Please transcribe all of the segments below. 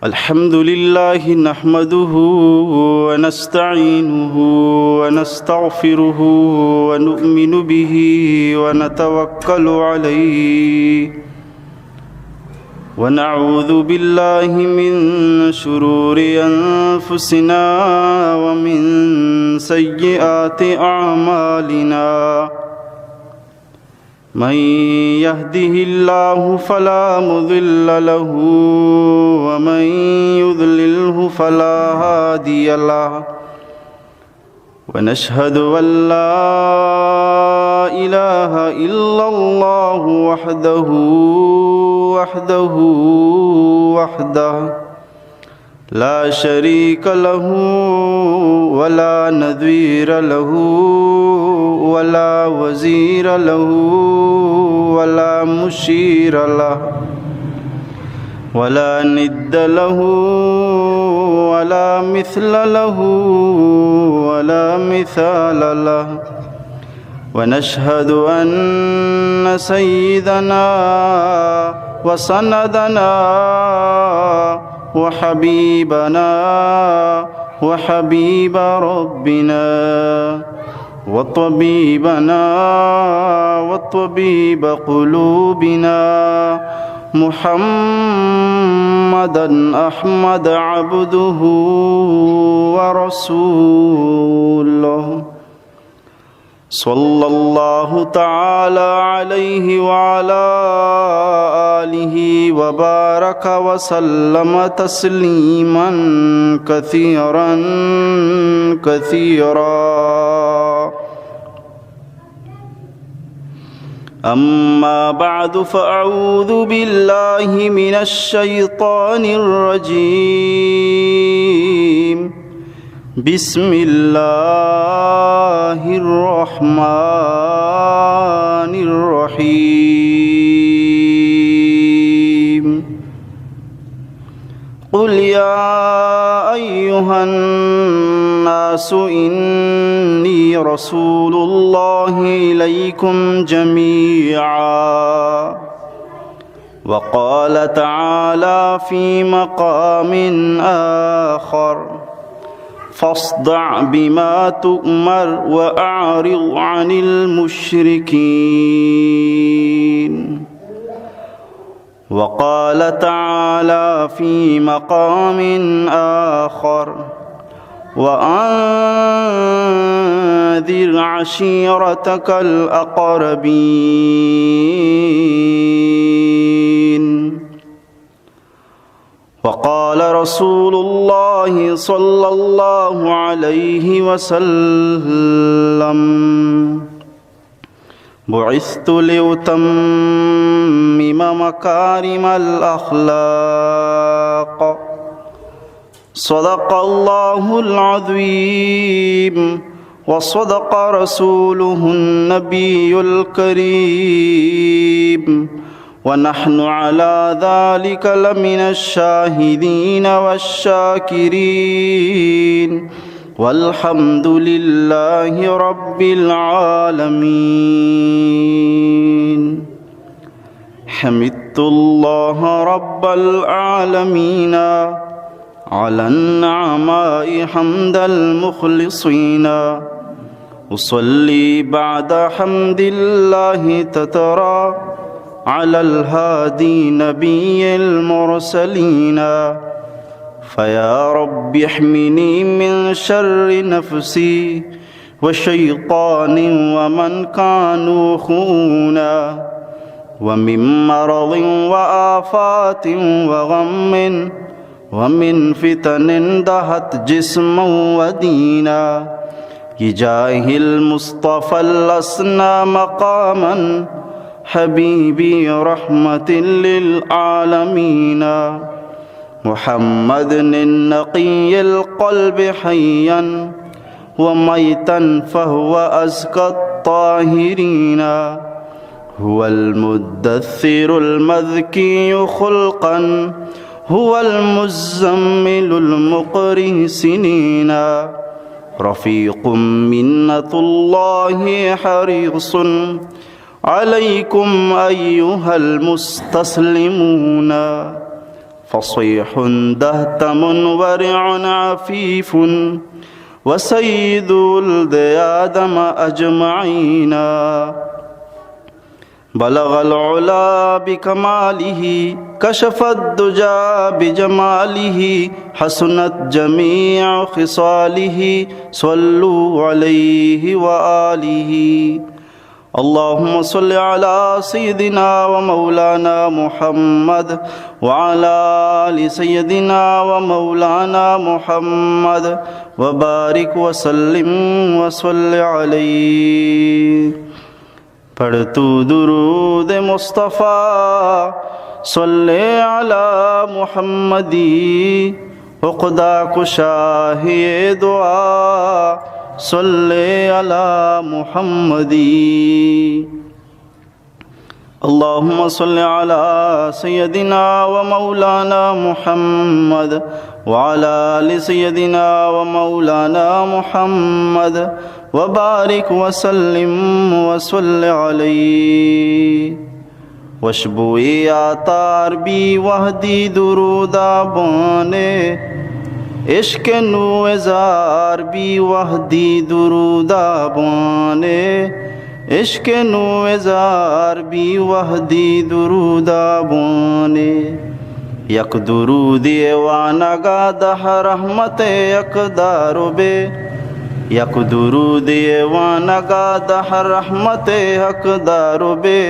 الحمد لله نحمده ونستعينه ونستغفره ونؤمن به ونتوكل عليه ونعوذ بالله من شرور أنفسنا ومن سيئات أعمالنا من يهده الله فلا مضل له ومن يضلله فلا هادي له ونشهد أن لا إله إلا الله وحده لا شريك له ولا نظير له ولا وزير له ولا مشير له ولا ند له ولا مثل له ولا مثال له ونشهد أن سيدنا وسندنا وحبيبنا وحبيب ربنا وطبيبنا وطبيب قلوبنا محمدا أحمد عبده ورسوله صلى الله تعالى عليه وعلى آله وبارك وسلم تسليما كثيرا أما بعد فأعوذ بالله من الشيطان الرجيم بسم الله الرحمن الرحيم قل يا أيها الناس إني رسول الله إليكم جميعا وقال تعالى في مقام آخر فاصدع بما تؤمر وأعرض عن المشركين وقال تعالى في مقام آخر وأنذر عشيرتك الأقربين وقال رسول الله صلى الله عليه وسلم بعثت لأتمم مكارم الأخلاق صدق الله العظيم وصدق رسوله النبي الكريم ونحن على ذلك لمن الشاهدين والشاكرين والحمد لله رب العالمين حمدت الله رب العالمين على النعماء حمد المخلصين أصلي بعد حمد الله تترى على الهادي نبي المرسلين فيا رب احمني من شر نفسي وشيطان ومن كانوا خونا ومن مرض وآفات وغم ومن فتن دهت جسما ودينا بجاه المصطفى لسنا مقاما حبيبي رحمة للعالمين محمد النقي القلب حيا وميتا فهو أزكى الطاهرين هو المدثر المذكي خلقا هو المزمل المقري سنين رفيق منة الله حريص عليكم أيها المستسلمون فصيح دهتم ورع عفيف وسيد ولد آدم أجمعين بلغ العلا بكماله كشف الدجى بجماله حسنت جميع خصاله صلوا عليه وآله اللهم صل على سيدنا ومولانا محمد وعلى آل سيدنا ومولانا محمد وبارك وسلم وصل عليه. پڑھ تو درود مصطفیٰ صلی علی محمدی عقدہ کشا ہے دعا صلی علی محمدی. اللہم صلی علی سیدنا و مولانا محمد وعلی آل سیدنا و مولانا محمد وبارک وسلم وصل علیہ. وشبوئی آتار بھی وحدی درودہ بانے عشق نو ازار بھی وحدی درودہ بانے عشق نو ازار بھی وحدی درودہ بانے. یک درودی وانگا دہ رحمت یک دارو بے یک درودی وانگا دہ رحمت حق دارو بے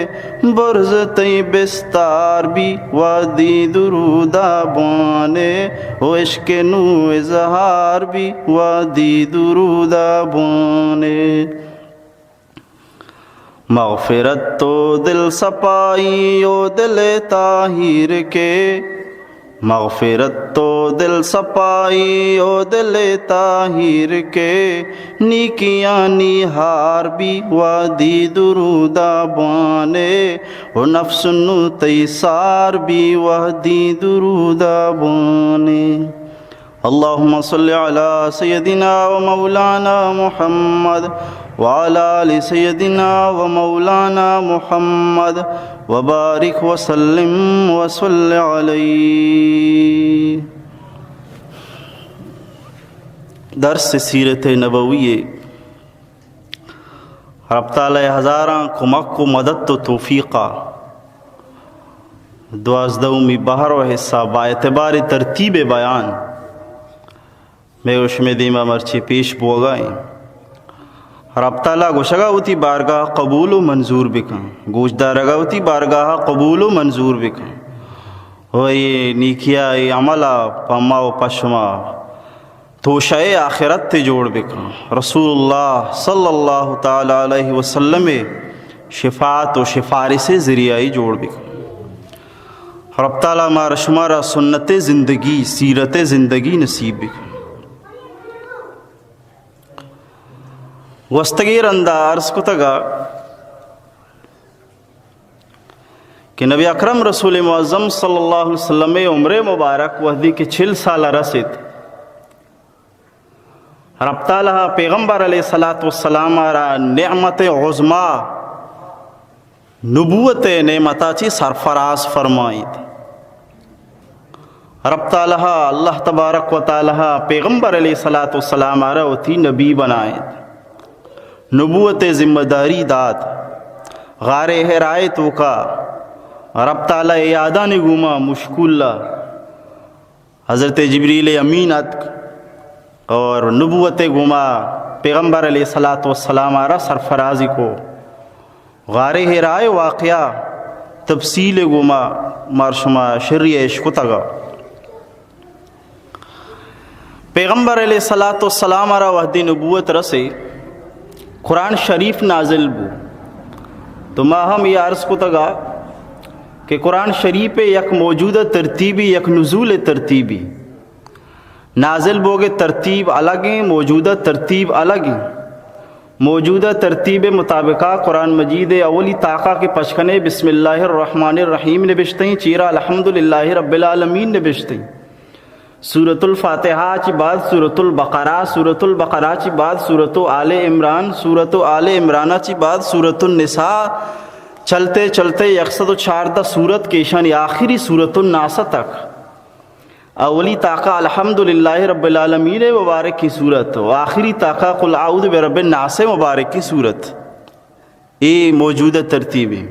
برز تی بستار بھی وادی درودہ بانے و عشق نو اظہار بھی وادی درودہ بانے. مغفرت تو دل صفائی و دل طاہر کے مغفرت تو دل صفائی و دل طاہر کے نیکیاں نہار بھی وادی درودہ بانے و نفس نو تیسار بھی وادی درودہ بانے. اللہم صلی علی سیدنا و مولانا محمد وعلی آل سیدنا و مولانا محمد وبارک وسلم وصل علیہ. درس سیرت نبوی رب تعالی ہزاراں کمک و مدد و توفیقہ دوازدہویں بہر و حصہ با اعتبار ترتیب بیان میں اس میں دیمہ مرچی پیش بوگائیں. رب تعالیٰ گوشگا ہوتی بارگاہ قبول و منظور بکن گوش دارگا ہوتی بارگاہ قبول و منظور بکن. وہی نیکیا عملہ پما و پشما توشائے آخرت تے جوڑ بکن. رسول اللہ صلی اللہ تعالیٰ علیہ وسلم شفاعت و شفارس ذریعہ جوڑ بکن. رب تعالیٰ مارا شمارا سنت زندگی سیرت زندگی نصیب بکن. وستگیر اندہ عرض کو تگا کہ نبی اکرم رسول معظم صلی اللہ علیہ وسلم عمر مبارک وحدی کے 6 سالہ رسید. رب تعالیٰ پیغمبر علیہ السلام آرہ نعمت عظما نبوت نعمتا چی سرفراز فرمائید. رب تعالیٰ اللہ تبارک و تعالیٰ پیغمبر علیہ السلام آرہ ہوتی نبی بنائید نبوت ذمہ داری داد غار حرائے تو کا رب تعالیٰ یادہ نگوما مشکل حضرت جبریل امینت اور نبوت گما پیغمبر علیہ السلام آرہ سرفرازی کو غار حرائے واقعہ تفصیل گما مارشما شرعی عشق تگا. پیغمبر علیہ السلام آرہ وحدی نبوت رسے قرآن شریف نازل بو تو ہم یہ عرض کو تگا کہ قرآن شریف یک موجودہ ترتیبی یک نزول ترتیبی نازل بوگے ترتیب الگ ہیں موجودہ ترتیب الگ ہیں. موجودہ ترتیب مطابقہ قرآن مجید اولی طاقہ کے پشکنے بسم اللہ الرحمن الرحیم نبشتے ہیں چیرہ الحمدللہ رب العالمین نبشتے ہیں. سورۃ الفاتحہ چی بعد سورۃ البقرہ سورۃ البقرہ چی بعد سورۃ آل عمران سورۃ آل عمرانہ چی بعد سورۃ النساء چلتے چلتے 114 صورت کے شان آخری صورت الناس تک اولی طاقہ الحمدللہ رب العالمین مبارک کی صورت و آخری طاقہ قل اعوذ برب الناس مبارک کی صورت یہ موجودہ ترتیب ہے.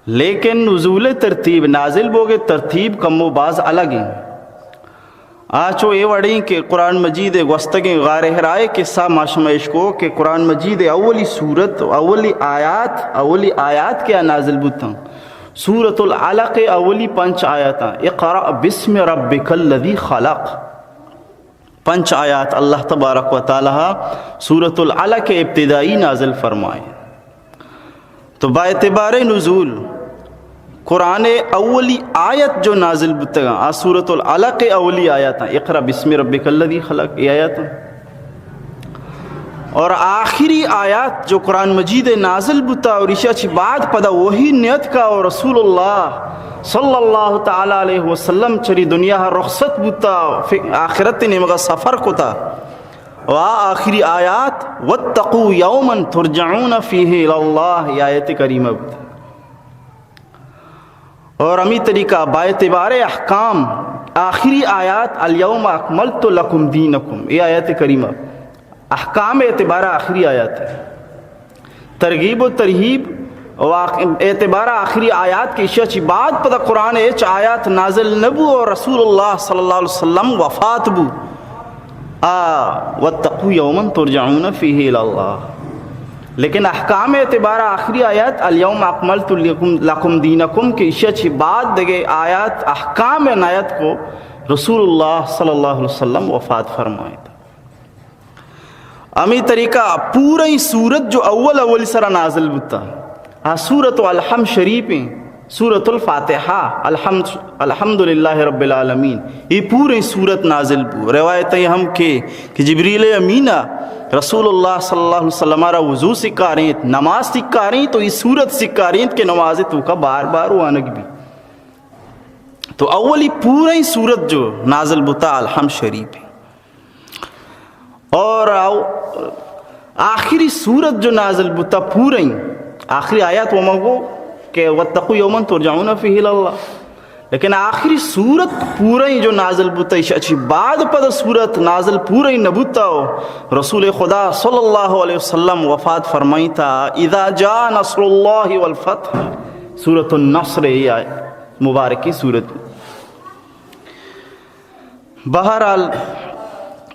لیکن نزول ترتیب نازل بوگے ترتیب کم و باز الگ ہیں. آچو اے وڑیں کہ قرآن مجید گوستگیں غار حرائے کے سا ماشمعش کو کہ قرآن مجید اولی صورت اولی آیات کیا نازل بوتا سورۃ العلق اولی 5 آیاتاں اقرأ بسم ربک الذی خلق 5 آیات اللہ تبارک و تعالی سورۃ العلق ابتدائی نازل فرمائے. تو با اعتبار نزول قرآن اولی آیت جو نازل بتگا سورۃ العلق اولی آیات اقرأ بسم ربک الذی خلق یہ آیات اور آخری آیات جو قرآن مجید نازل بتا اور عشاء چی بعد پدا وہی نیت کا اور رسول اللہ صلی اللہ تعالی علیہ وسلم چری دنیا رخصت بتا آخرت نے مگا سفر کو تا و آخری آیات واتقوا یوما ترجعون فیہ الاللہ یہ آیت کریمہ بتا. اور امی طریقہ باعتبار احکام آخری آیات الیوم اکملت لکم دینکم یہ آیت کریمہ احکام اعتبار آخری آیات ہے. ترغیب و ترہیب اعتبار آخری آیات کی اشیاء چی بعد پتہ قرآن ایچ آیات نازل نبو اور رسول اللہ صلی اللہ علیہ وسلم وفات بو واتقوا یوما ترجعون فیہ الاللہ. لیکن احکام اعتبار آخری آیات الیوم اکملت لکم دینکم کی اشیاء چی بعد دگے آیات احکام عنایت کو رسول اللہ صلی اللہ علیہ وسلم وفات فرمائے تھا. امی طریقہ پوری صورت جو اول سرا نازل بتا سورۃ الحمد شریف سورۃ الفاتحہ الحمدللہ رب العالمین یہ پوری صورت نازل بو. روایتیں ہم کہ جبریل امینہ رسول اللہ صلی اللہ علیہ وسلم را وضو سکھا رہی ہیں نماز سکھا رہی ہیں تو یہ صورت سکھا رہی ہیں کہ نماز تو کا بار بار وانگ بھی. تو اولی پوری صورت جو نازل بتا الحمد شریف اور آخری صورت جو نازل بتا پوری آخری آیات وہ مانگو کہ واتقوا یوما ترجعون فیہ الاللہ. لیکن آخری صورت پوری جو نازل بتا اچھی بعد پد صورت نازل پوری نبوتا ہو رسول خدا صلی اللہ علیہ وسلم وفات فرمائی تھا اذا جاء نصر اللہ والفتح سورۃ النصر یہ مبارکی صورت. بہرحال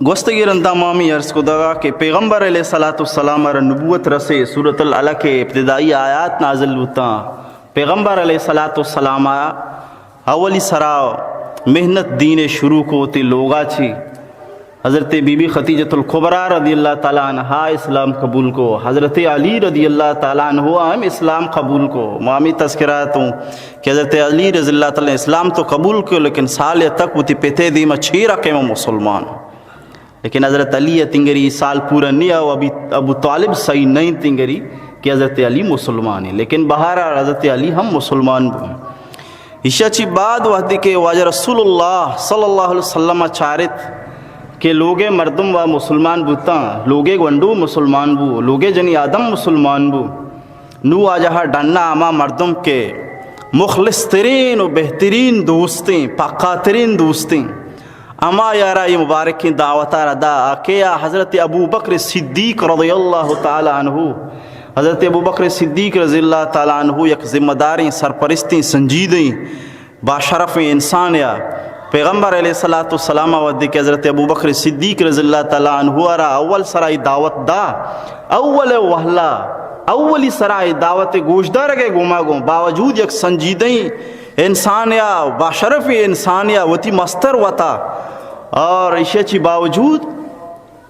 گوستگی رندہ مامی عرض کو دگا کہ پیغمبر علیہ السلام اور نبوت رسے سورۃ العلق کے ابتدائی آیات نازل ہوتا پیغمبر علیہ السلام اولی سرا محنت دین شروع کو ہوتی لوگا چھی حضرت بی بی خدیجۃ الکبریٰ رضی اللہ تعالیٰ عنہ اسلام قبول کو حضرت علی رضی اللہ تعالیٰ عنہ ہم اسلام قبول کو. مامی تذکرات ہوں کہ حضرت علی رضی اللہ تعالیٰ اسلام تو قبول کو لیکن سال تک وہ پیتے دیما 6 رکھے میں مسلمان. لیکن حضرت علی تنگری سال پورا نہیں ہو ابھی ابو طالب صحیح نہیں تنگری کہ حضرت علی مسلمان ہے. لیکن بہرحال حضرت علی ہم مسلمان بھی عشاء چی بعد وحدی کے واجہ رسول اللہ صلی اللہ علیہ وسلم چارت کہ لوگے مردم و مسلمان بوتا لوگے گونڈو مسلمان بو لوگے جنی آدم مسلمان بو نو آجہا ڈننا آما مردم کے مخلص ترین و بہترین دوستیں پاکا ترین دوستیں اما یارا یہ مبارک کی دعوتہ ردا کیا حضرت ابو بکر صدیق رضی اللہ تعالی عنہ حضرت ابو بکر صدیق رضی اللہ تعالی عنہ یک ذمہ داریں سرپرستیں سنجیدیں باشرف انسان یا پیغمبر علیہ السلام ودی کہ حضرت ابو بکر صدیق رضی اللہ تعالی عنہ را اول سرائی دعوت دا اول وحلا اولی سرائی دعوت گوشدہ رگے گما گو باوجود یک سنجیدیں انسان یا باشرف انسان یا وتی مستر وتا اور اشیچی باوجود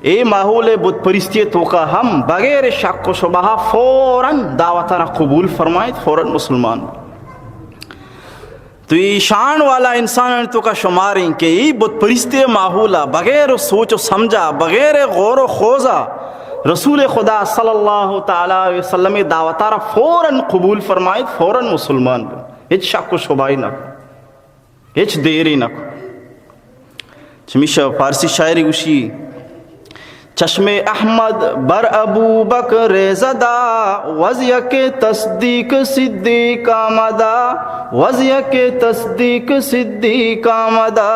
اے ماحول بت پرستی تو کا ہم بغیر شک و شبہ فوراً دعوتنا قبول فرمائے فوراً مسلمان. تو یہ شان والا انسان تو کا شماریں کہ یہ بت پرستی ماحولا بغیر سوچ و سمجھا بغیر غور و خوضا رسول خدا صلی اللہ تعالی علیہ وسلم دعوتارا فوراً قبول فرمائے فوراً مسلمان بن. ہیچ شک و شبائی نہ کو ہیچ دیری نہ کو. چمیشہ فارسی شاعری گوشی چشم احمد بر ابو بکر زدہ وضع کے تصدیق صدیق آمدہ وضع کے تصدیق صدیق آمدہ.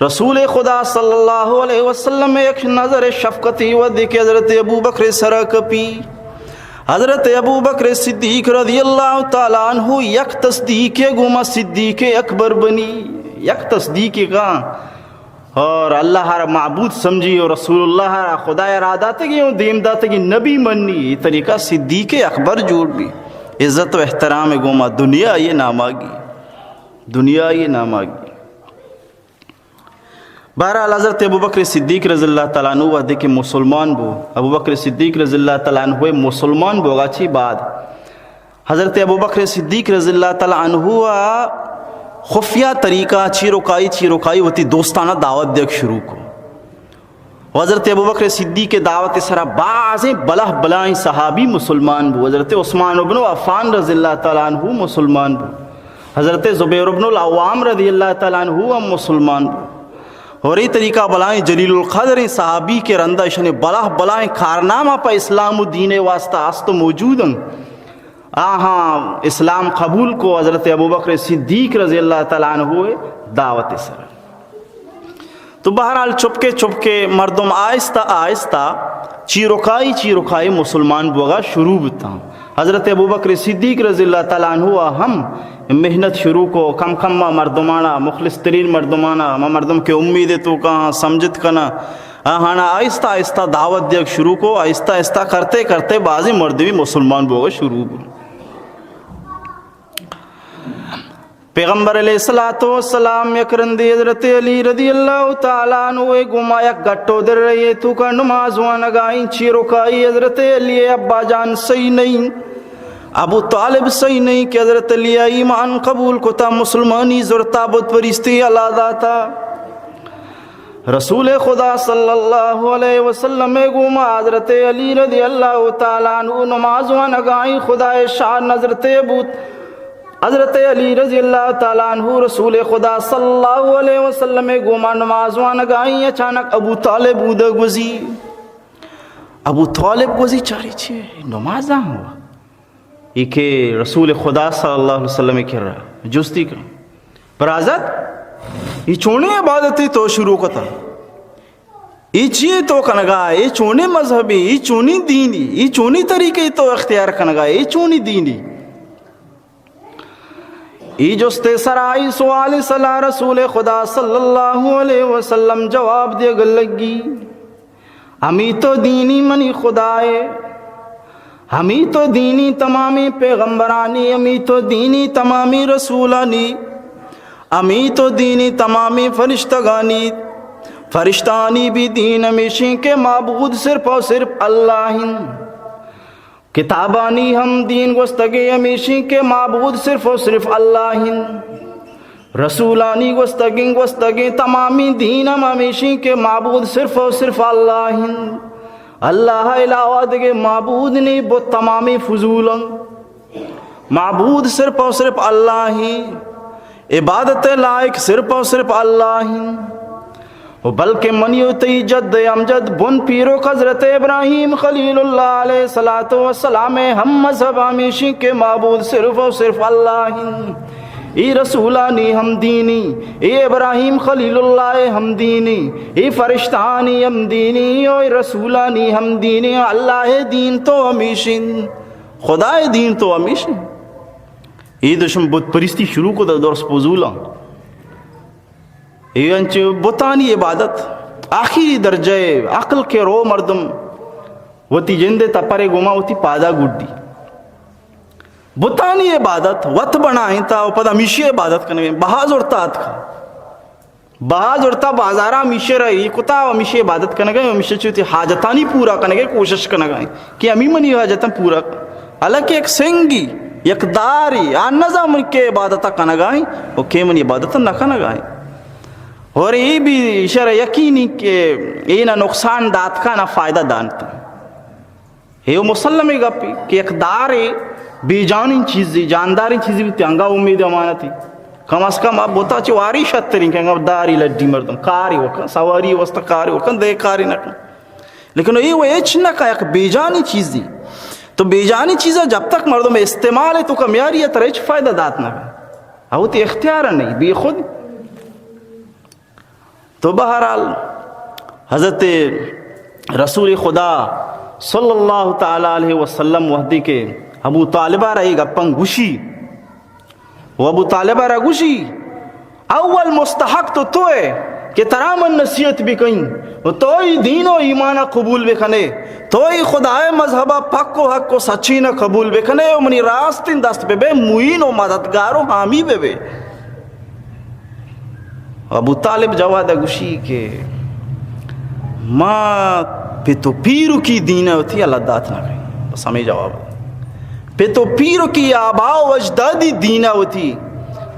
رسول خدا صلی اللہ علیہ وسلم میں ایک نظر شفقتی ودی کہ حضرت ابو بکر سرکپی. حضرت ابو بکر صدیق رضی اللہ تعالیٰ عنہ یک تصدیق گما صدیق اکبر بنی. یک تصدیق کا اور اللہ را معبود سمجھی اور رسول اللہ را خدا ارادہ تگی اور دیم دا تگی نبی منی. یہ طریقہ صدیق اکبر جوڑ بھی. عزت و احترام گما دنیا یہ نام آگی. دنیا یہ نام آگی. بہرحال حضرت ابو بکر صدیق رضی اللہ تعالیٰ عنہ وہ دیکھیں مسلمان بو. ابو بکر صدیق رضی اللہ تعالیٰ عنہ مسلمان بوگا چی بعد حضرت ابو بکر صدیق رضی اللہ تعالیٰ عنہ خفیہ طریقہ چیروکائی ہوتی دوستانہ دعوت دیکھ شروع کو. حضرت ابو بکر صدیق کے دعوت سرا بعض بلائیں صحابی مسلمان بو. حضرت عثمان بن عفان رضی اللہ تعالیٰ عنہ مسلمان بو. حضرت زبیر بن العوام رضی اللہ تعالیٰ عنہ مسلمان بو. اور یہ طریقہ بلائیں جلیل القدر صحابی کے رندہ اشنے بلائیں کارنامہ پا اسلام و دین واسطہ آستو موجود ہیں. اسلام قبول کو حضرت ابو بکر صدیق رضی اللہ تعالیٰ عنہ دعوت سر. تو بہرحال چپکے مردم آہستہ چیروکائی مسلمان بوگا شروع بتا. حضرت ابو بکر صدیق رضی اللہ تعالیٰ عنہ ہم محنت شروع کو کم مردمانہ مخلص ترین مردمانہ مردم کے امید تو کہاں سمجھت کنا آہستہ دعوت دیکھ شروع کو. آہستہ کرتے بعضی مرد بھی مسلمان بوگا شروع کو. پیغمبر علیہ السلام یکرندی حضرت علی رضی اللہ تعالیٰ عنہ گما یک گٹو در رہی تو کا نماز وانگائیں چیروکائی. حضرت علی ابا جان صحیح نہیں ابو طالب صحیح نہیں کہ حضرت علی ایمان قبول کو تا مسلمانی زرتا بت پرستی علادہ تھا. رسول خدا صلی اللہ علیہ وسلم گما حضرت علی رضی اللہ تعالیٰ عنہ نماز وانگائیں خدا شاہ نظرت بوت. حضرت علی رضی اللہ تعالیٰ عنہ رسول خدا صلی اللہ علیہ وسلم گما نماز وانگائیں. اچانک ابو طالب بودہ گزی. ابو طالب گزی چاری چھے نماز ہوا یہ کہ رسول خدا صلی اللہ علیہ وسلم کر رہا جستی کا برازت یہ چونے عبادتی تو شروع کو تھا. یہ چیئے تو کنگا یہ چونے مذہبی یہ چونی دینی یہ چونی طریقے تو اختیار کنگا یہ چونی دینی. ای جستے سرائی سوال صلی رسول خدا صلی اللہ علیہ وسلم جواب دے گل لگی. ہمیں تو دینی منی خدائے ہمیں تو دینی تمامی پیغمبرانی ہمیں تو دینی تمامی رسولانی ہمیں تو دینی تمامی فرشتانی بھی دین ہمیشہ کے معبود صرف اور صرف اللہ ہیں. کتابانی ہم دین گستگی ہمیشہ کے معبود صرف اور صرف اللہ ہیں. رسولانی گستگی تمامی دین ہم ہمیشہ کے معبود صرف اور صرف اللہ ہیں. اللہ علاوہ دے معبود نہیں وہ تمامی فضول معبود صرف اور صرف اللہ ہی. عبادت لائق صرف اور صرف اللہ ہی. بلکہ منیو تی جد امجد بن پیرو حضرت ابراہیم خلیل اللہ علیہ السلام ہم مذہب ہمیشہ کے معبود صرف اور صرف اللہ ہی. ای رسولانی ہم دینی ای ابراہیم خلیل اللہ ہم دینی ای فرشتانی ہم دینی ای رسولانی ہم دینی. اللہ دین تو ہمیشہ خدا دین تو ہمیشہ. ای دشم بت پرستی شروع کو در درس پوزولا ای انچ بتانی عبادت آخری درجہ عقل کے رو مردم وتی جندے تپرے گما وتی پادا گڈی بتانی عبادت وط بنائیں تا پدا ہمیشہ عبادت کرنے بہاز اڑتا آت کھا بہاز اڑتا بازارہ ہمیشہ رہی کتا ہمیشہ عبادت کرنے گئے ہمیشہ چوتی حاجتانی پورا کرنے گئے کوشش کرنے گئے کہ امی منی حاجتاں پورا حالانکہ ایک سنگی یک داری آن نظام کے عبادتہ کرنے گئے وہ کہ منی عبادتہ نہ کرنے گئے. اور یہ بھی شرع یقینی کہ یہ نہ نقصان دات کا نہ فائدہ دانتا. یہ مسلم گا پی کہ ایک داری بی جانی چیزی جانداری چیزی بھی تیانگا امید امانتی کم از کم اب بتا چی واری شترین کہ داری لڈی مردم کاری وکن سواری وسط کاری وکن دے کاری نکن لیکن یہ وہ ایچ نہ کا ایک بیجانی چیز دی. تو بیجانی چیزیں جب تک مردوں میں استعمال ہے تو کمیاری ہے تریچ فائدہ دات نہ ہے وہ تو اختیار نہیں بے خود. تو بہرحال حضرت رسول خدا صلی اللہ تعالی علیہ وسلم وحدی کے ابو طالبہ رہی گپن گوشی وہ ابو طالبہ رہ گوشی اول مستحق تو ہے کہ ترامن نصیحت بھی کہیں تو ہی دین و ایمانہ قبول بھی کھنے تو ہی خدای مذہبہ پک و حق و سچینہ قبول بھی کھنے و منی راستین دست پہ بے معین و مددگار و حامی بے. ابو طالب جواد گوشی کہ ماں پہ تو پیرو کی دینہ ہوتی اللہ دات نہ کہیں. بس ہمیں جواب پہ تو پیرو کی آبا و اجدادی دینہ ہوتی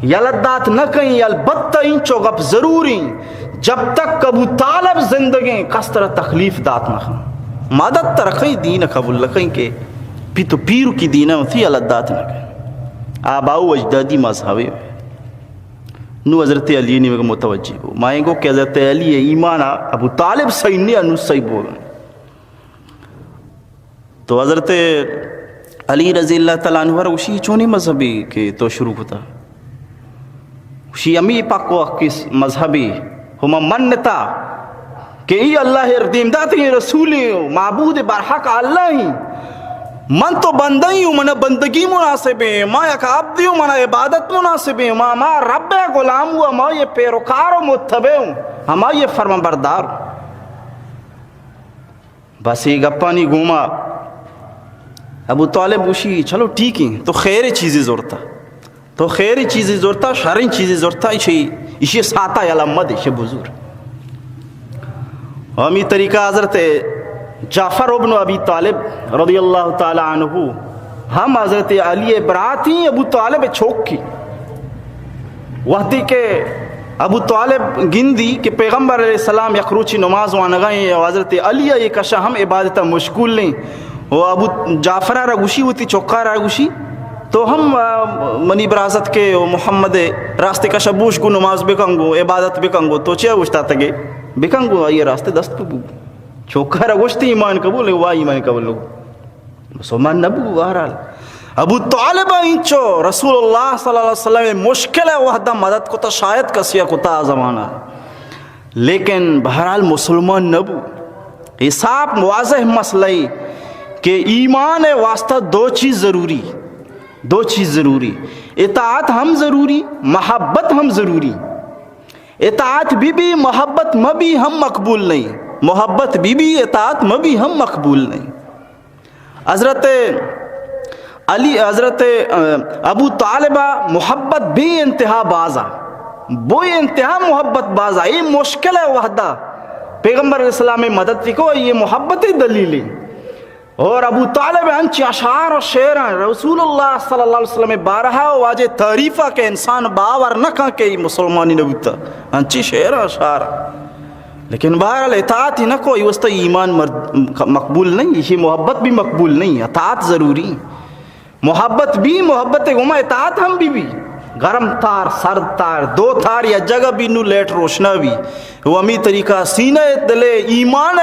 یلدات نہ کہیں. البتہ انچو گپ ضروری جب تک ابو طالب زندگیں کس طرح تخلیف دات نہ کہیں مدد ترقی دین قبول لکھیں کہ پی تو پیرو کی دینہ ہوتی یلدات نہ کہیں. آبا و اجدادی مذہبی نو حضرت علی نے متوجہ ہو مائیں گو کہ حضرت علی ایمانہ ابو طالب صحیح نہیں انو صحیح بول. تو حضرت علی رضی اللہ تعالیٰ عنہ اسی چونی مذہبی کہ تو شروع ہوتا اسی امی پاک و کس مذہبی ہما منتا کہ ای اللہ ردیم داتی رسولی معبود برحق اللہ ہی من تو بندہ ہی ہوں من بندگی مناسب ہے ما یک عبدی ہوں من عبادت مناسب ہے ما رب غلام ہوں ما یہ پیروکار و متبع ہوں ہما یہ فرمان بردار. بس یہ گپانی گھوما ابو طالب وشی چلو ٹھیک ہے تو خیر چیزیں زورتا تو خیر چیزیں زورتا شرین چیزیں زورتا اسی ساتا علمد اسی بزرگ. ہمی طریقہ حضرت جعفر ابن ابی طالب رضی اللہ تعالی عنہ ہم حضرت علی برات ہی ابو طالب چھوک کی وحدی کے ابو طالب گندی کہ پیغمبر علیہ السلام یکروچی نماز وانگائیں اور حضرت علی ایک اشا ہم عبادتہ مشکول نہیں وہ ابو جعفر را گوشی ہوتی چوکا را گوشی تو ہم منی برازت کے محمد راستے کا شبوش کو نماز بکنگو عبادت بکنگو تو چیا گوشتا تگے بکنگو آئیے راستے دست پہ بو چوکا را گوشتی ایمان قبول ہے وہ ایمان قبول ہو مسلمان نبو بہرحال ابو طالبہ انچو رسول اللہ صلی اللہ علیہ وسلم مشکل ہے وحدہ مدد کو تا شاید کسیا کو تا زمانہ لیکن بہرحال مسلمان نبو حساب واضح مسئلہ کہ ایمان واسطہ دو چیز ضروری اطاعت ہم ضروری محبت ہم ضروری. اطاعت بھی محبت مبی ہم مقبول نہیں محبت بھی اطاعت مبی ہم مقبول نہیں. حضرت علی حضرت ابو طالبہ محبت بھی انتہا بازا وہ انتہا محبت بازا یہ مشکل ہے وحدہ پیغمبر علیہ السلام میں مدد کو یہ محبت دلیل. اور ابو طالب انچی اشعار و شعران رسول اللہ صلی اللہ علیہ وسلم بارہا واجہ تعریفہ کے انسان باور نہ کھا کہ مسلمانی نبوتا انچی شعر اشعار لیکن بہرحال اطاعت ہی نہ کوئی وسطہ ایمان مقبول نہیں یہ محبت بھی مقبول نہیں اطاعت ضروری محبت بھی محبت گما اطاعت ہم بھی گرم تار سرد تار دو تار یا جگہ بھی نو لیٹ روشنا بھی وہ امی طریقہ سینہ دلے ایمان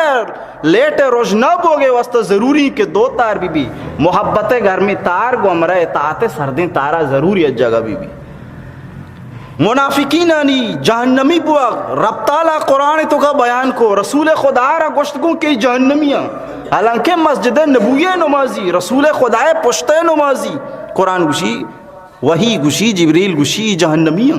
لیٹ روشنا بوگے واسطہ ضروری کہ دو تار بھی محبت گھر میں تار گمرہ اطاعت سردیں تارا ضروری ہے جگہ بھی منافقین آنی جہنمی بوا رب تعالیٰ قرآن تو کا بیان کو رسول خدا را گشتگوں کی جہنمیاں حالانکہ مسجد نبوی نمازی رسول خدا پشت نمازی قرآن گوشی وہی گوشی جبریل گوشی جہنمیاں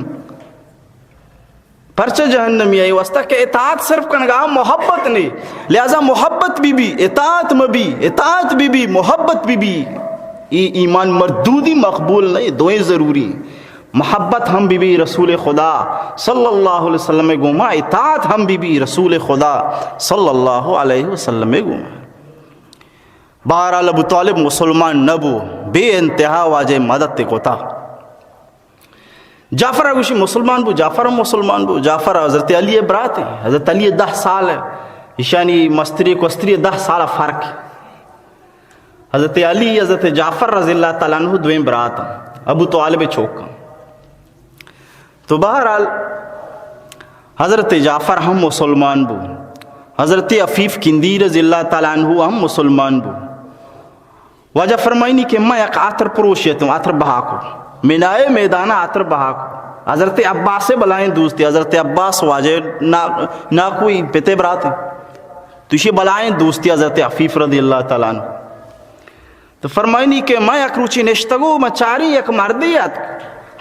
پرچہ جہنمی ہے واسطہ کہ اطاعت صرف کنگاہ محبت نہیں لہذا محبت بھی اطاعت اطاعت بھی محبت بھی ایمان مردودی مقبول نہیں دوئیں ضروری محبت ہم بھی رسول خدا صلی اللہ علیہ وسلم گوما اطاعت ہم بھی رسول خدا صلی اللہ علیہ وسلم گوما. بہرحال ابو طالب مسلمان نبو بے انتہا واجہ مدد کوتا جعفر اگوشی مسلمان بو جعفر حضرت علی برات ہے حضرت علی 10 سال ہے یعنی مستری کوستری 10 سال فرق ہے. حضرت علی حضرت جعفر رضی اللہ تعالیٰ عنہ دویں برات ابو طالب چھوکا. تو بہرحال حضرت جعفر ہم مسلمان بو حضرت عفیف کندی رضی اللہ تعالیٰ عنہ ہم مسلمان بو وجہ فرمائنی کہ میں ایک آتر پروشیتوں آتر بہاکو منائے میدانہ آتر بہاکو حضرت عباس سے بلائیں دوستی حضرت عباس واجہ نہ کوئی پتے برات ہیں تو اسی بلائیں دوستی حضرت عفیف رضی اللہ تعالیٰ عنہ تو فرمائنی کہ میں ایک روچی نشتگو میں چاری ایک مردیت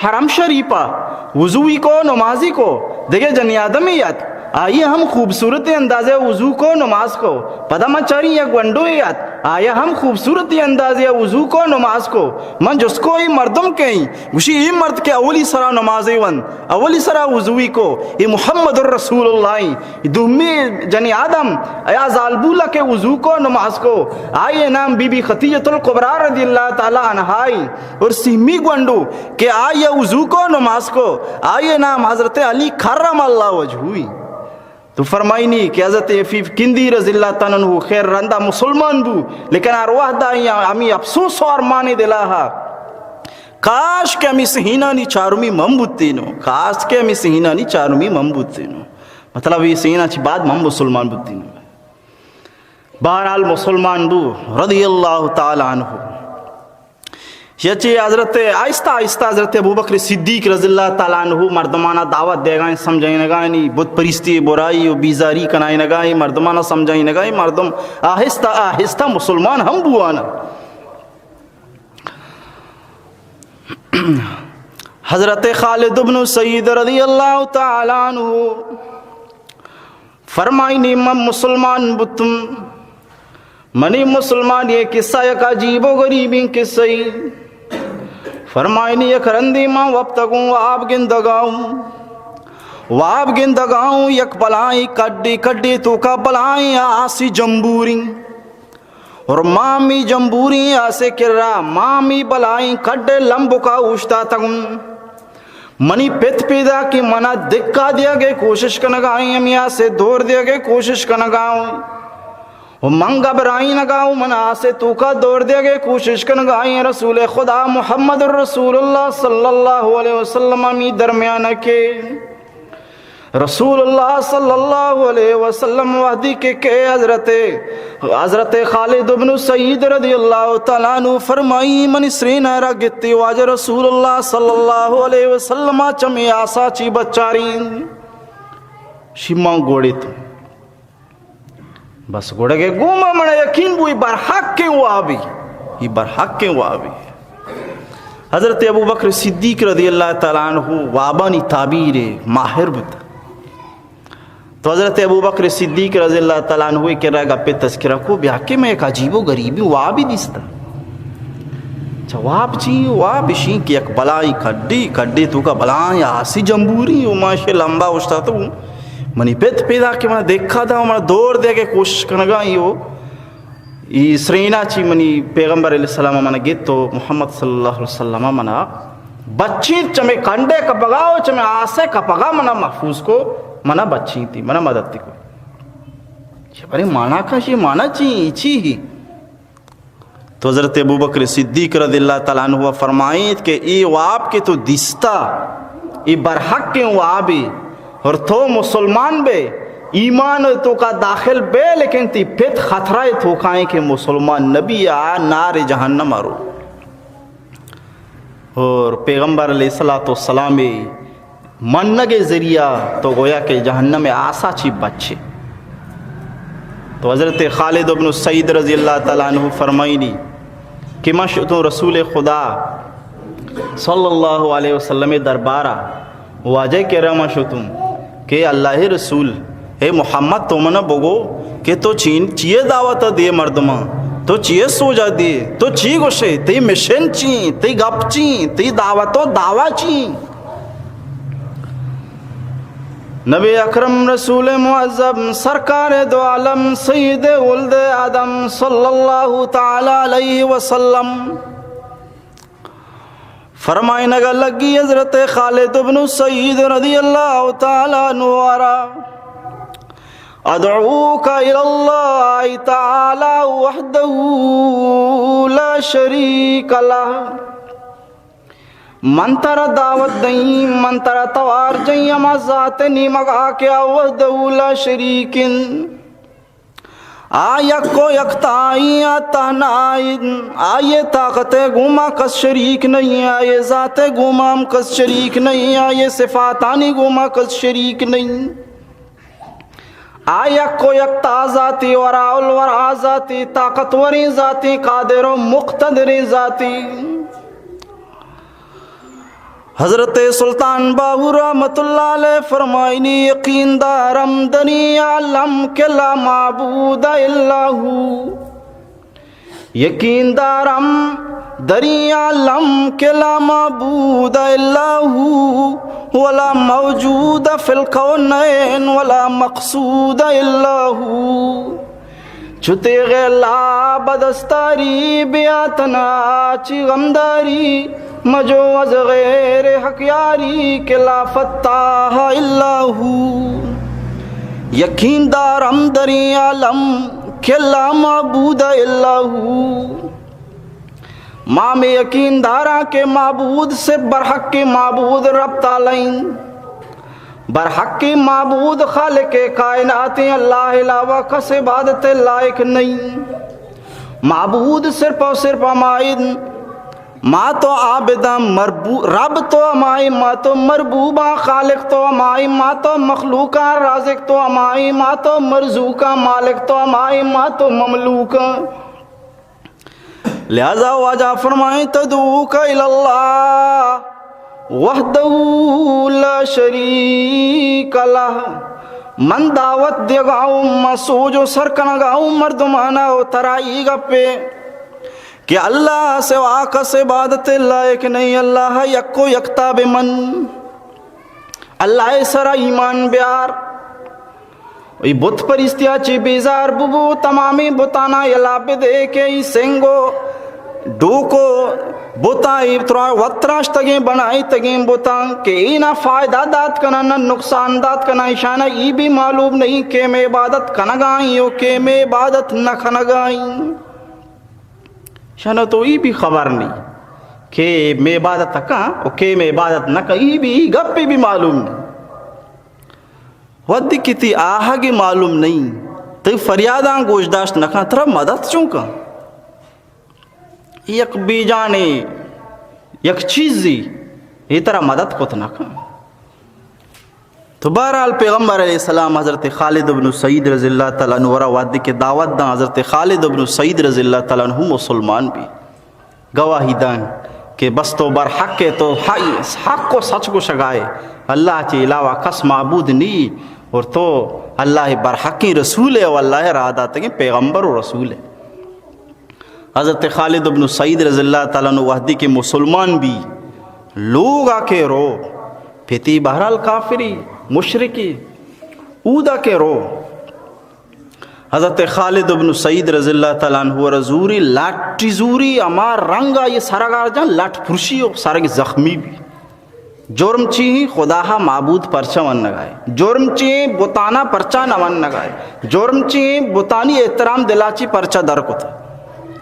حرم شریفہ وضوئی کو نمازی کو دیکھے جنی آدمیت آئیے ہم خوبصورت انداز وضو کو نماز کو پدا من چاری یک ونڈویت آئیے ہم خوبصورت انداز وضو کو نماز کو من جس کو ای مردم کہیں گوشی ای مرد کے اولی سرا نمازی ون اولی سرا وضوئی کو ای محمد الرسول اللہ دومی جنی آدم ایا زالبولا کے وضو کو نماز کو آئیے نام بی بی خطیجۃ القبریٰ رضی اللہ تعالی عنہائی اور سیمی گونڈو کہ آئیے وضو کو نماز کو آئیے نام حضرت علی کرم اللہ وجہوئی تو فرمائنی کہ حضرت عفیف کندی رضی اللہ تعالیٰ عنہ خیر رندہ مسلمان بو لیکن ارواح دائیں ہمیں افسوس اور مانی دلاہا کاش کہ ہمیں سہینانی چارمی ممبوتینو کاش کہ ہمیں سہینانی چارمی ممبوتینو مطلب یہ سہینہ چی بعد مم مسلمان بوتینو بہرحال مسلمان بو رضی اللہ تعالیٰ عنہ یہ حضرت آہستہ آہستہ حضرت ابوبکر صدیق رضی اللہ تعالیٰ عنہ مردمانہ دعوت دے گائیں سمجھائیں نگائیں نہیں بت پریستی برائی و بیزاری کنائیں نگائیں مردمانہ سمجھائیں نگائیں مردم آہستہ آہستہ مسلمان ہم بوانا حضرت خالد بن سعید رضی اللہ تعالیٰ عنہ فرمائنی من مسلمان بتم منی مسلمان یہ قصہ یک عجیب و غریبی قصہ فرمائنی یک رندی ماں وابتگوں واب گندگاؤں یک بلائیں کڈی کڈی تو کا بلائیں آسی جمبوری اور مامی جمبوری آسے کرا مامی بلائیں کڈے لمبو کا اوشتا تگوں منی پیت پیدا کی منا دکھا دیا گئے کوشش کنگائیں امیاں سے دور دیا گئے کوشش کنگاؤں منگا برائی نگاؤں منا سے تو کا دور دیا گئے کوشش کنگائیں رسول خدا محمد الرسول اللہ صلی اللہ علیہ وسلم امی درمیان کے رسول اللہ صلی اللہ علیہ وسلم وحدی کے حضرت خالد بن سعید رضی اللہ تعالیٰ عنہ فرمائی من سرین را گتی واجہ رسول اللہ صلی اللہ علیہ وسلم چمی آسا چی بچارین شیماں گوڑی تو بس گوڑے گے گوما منہ یقین بوئی برحق کے وابی یہ برحق کے وابی حضرت ابوبکر صدیق رضی اللہ تعالیٰ عنہ وابانی تعبیر ماہر بتا تو حضرت ابوبکر صدیق رضی اللہ تعالیٰ عنہ کے رہ گا پہ تذکرہ کو بیا کہ میں ایک عجیب و غریبی وابی دیستا جواب چی واب شین کی ایک بلائی کھڈی تو کا بلائیں آسی جمبوری و ماشے لمبا اشتا تو منی پیت پیدا کہ میں دیکھا تھا میں دور دے کے کوشش کرنگا یہ سرینا چی منی پیغمبر علیہ السلام منہ گیت تو محمد صلی اللہ علیہ وسلم منہ بچی چمیں کنڈے کا پگاؤ چمیں آسے کا پگا منہ محفوظ کو منہ بچی تھی منہ مدد تھی کو یہ بڑے مانا کا یہ مانا چی ہی تو حضرت ابوبکر صدیق رضی اللہ تعالیٰ عنہ فرمائیں کہ ای واب کے تو دستا ای برحق کے وابی اور تو مسلمان بے ایمان تو کا داخل بے لیکن تی پت خطرہ تو کھائیں کہ مسلمان نبی آ نار جہنم آرو اور پیغمبر علیہ السلام منگ ذریعہ تو گویا کہ جہنم میں آسا چی بچے تو حضرت خالد بن سعید رضی اللہ تعالیٰ عنہ فرمائنی کہ میں شتوں رسول خدا صلی اللہ علیہ وسلم دربارہ واجہ کے رہا شتوں کہ اللہ رسول اے محمد تو منہ بگو کہ تو چیئے دعوت دے مردمہ تو چیئے سوجا دے تو چی گوشے تی مشن چی تی گپ چی تی دعوت و دعوی چی نبی اکرم رسول معظم سرکار دو عالم سید ولد آدم صلی اللہ تعالی علیہ وسلم فرمائے نگا لگی حضرت خالد بن سعید رضی اللہ تعالی عنہ ادعوک الاللہ تعالی وحدہ لا شریک لہ منتر دعوت دیں منتر توار جیں اما ذات نیمگا کیا وحدہ لا شریکن آیا کو یکتائی تنائن آئے طاقت گما کس شریک نہیں، آئے ذات گمام کس شریک نہیں، آئے صفاتانی گما کس شریک نہیں، آیا کو یکتا ذاتی وراء الورا ذاتی، طاقتوری ذاتی، قادر و مقتدر ذاتی۔ حضرت سلطان باہو رحمت اللہ علیہ فرمائنی یقین دارم دنی عالم کہ لا معبود الا ہو، یقین دارم دنی عالم کہ لا معبود الا ہو، ولا موجود فی الکونین ولا مقصود الا ہو، چھتے غیلا بدستاری بیاتنا چی غمداری، مجو از غیر حق یاری کہ لا فتاح الا ہو، یقین دارم دری عالم کہ لا معبود الا ہو، ماں میں یقین دارا کہ معبود سے برحق کے معبود رب تعلیم، برحق کے معبود خالق کائنات اللہ علاوہ کس عبادت لائق نہیں، معبود صرف اور صرف ہمائن، ماں تو عابدہ رب تو ہمائی، ماں تو مربوبہ خالق تو ہمائی، ماں تو مخلوقہ رازق تو ہمائی، ماں تو مرزوقہ مالک تو ہمائی، ماں تو مملوکہ، لہذا واجہ فرمائیں تدعوک الاللہ وحدہ لا شریک لہ، من دعوت دے گاؤں مسوج و سرکن گاؤں مردمانہ و ترائی گپے کہ اللہ سوا کس عبادت لائق نہیں، اللہ یکو یکتا بمن، اللہ سرا ایمان بیار، ای بت پرستیا چی بیزار ببو تمامی بتانا یلاب دے کے ای سنگو ڈوکو بتائی وطراش تگیں بنائی تگیں بتاں کہ اینا فائدہ دات کنا نہ نقصان دات کنا، اشانہ ای بھی معلوم نہیں کہ میں عبادت کنگائیں ہو کہ میں عبادت نہ کنگائیں، شانہ تو ای بھی خبر نہیں کہ میں عبادت کہاں اور کہ میں عبادت نہ کہاں، ای بھی گپ بھی معلوم نہیں، ود کتی آہا کی معلوم نہیں، تو فریاداں گوشداشت نہ کہاں ترہ مدد چوں کہاں، یک بی جانے یک چیزی یہ طرح مدد کو نہ کہاں۔ تو بہرحال پیغمبر علیہ السلام حضرت خالد بن سعید رضی اللہ تعالیٰ عنہ ورہ وعدی کے دعوت داں، حضرت خالد بن سعید رضی اللہ تعالیٰ عنہ مسلمان بھی گواہی داں کہ بس تو بر حق ہے تو حق کو سچ کو شگائے، اللہ کے علاوہ کس معبود نہیں، اور تو اللہ برحقی رسول ہے، واللہ رادہ تک پیغمبر و رسول ہے۔ حضرت خالد بن سعید رضی اللہ تعالیٰ عنہ وحدی کے مسلمان بھی لوگ آ کے رو پھتی، بہرحال کافری مشرکی اودا کے رو، حضرت خالد بن سعید رضی اللہ تعالیٰ عنہ رزوری لاٹی زوری اما رنگا یہ سارا جان لاٹ پرشی ہو سارا زخمی بھی، جرم چی خدا معبود پرچہ ون نگائے، جرم چی بتانا پرچہ نہ ون نگائے، جرم چی بتانی احترام دلاچی پرچہ در کو تھا،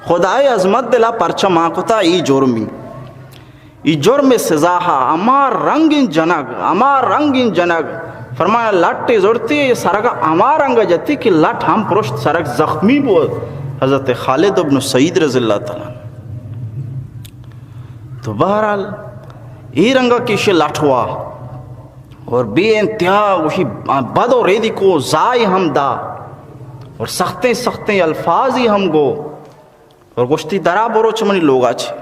خدای عظمت دلا پرچہ ماں کو تھا، ای جرمی ای جرم سزا اما رنگین جنگ، اما رنگین جنگ، فرمایا لٹے زورتی ہے یہ سرگا اما رنگ جتی کہ لٹ ہم پرشت سرگ زخمی بود حضرت خالد بن سعید رضی اللہ تعالیٰ۔ تو بہرحال ای رنگا کیشے لٹ ہوا اور بے انتہا وہی بد و ریدی کو زائی ہم دا اور سختیں الفاظ ہی ہم گو اور گوشتی درا برو چمنی لوگ آچے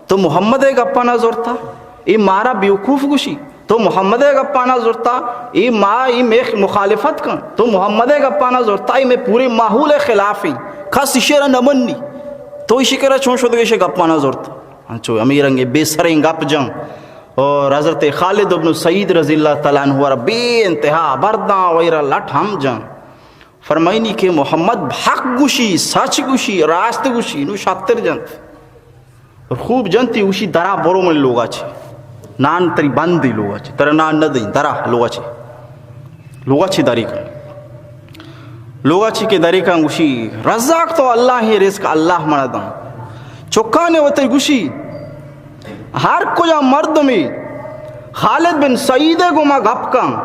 تو محمد ایک اپا نہ زورتا ای مارا بیوقوف گوشی، تو محمد ایک اپا نہ زورتا ای ماں ای میں مخالفت کن، تو محمد ایک اپا نہ زورتا ای میں پورے ماحول خلافی خاص شیرہ نمنی، تو اسی کرا چون شد گئے شک اپا نہ زورتا، انچو امیرنگے بے سریں گپ جن، اور حضرت خالد بن سعید رضی اللہ تعالیٰ عنہ بے انتہا برداں ویرہ لٹ ہم جن، فرمائنی کہ محمد حق گوشی، سچ گوشی، راست گوشی، نو شاتر جنت اور خوب جنتی اوشی درا برو من لوگا چھے، نان تری بندی لوگا چھے، تر نان نہ دیں درا لوگا چھے داری کن، لوگا چھے کہ داری کن گوشی رزاق تو اللہ ہی رزق اللہ مردن، چکانے ہوتے گوشی ہر کجا مرد میں خالد بن سعید گو ما گپ کن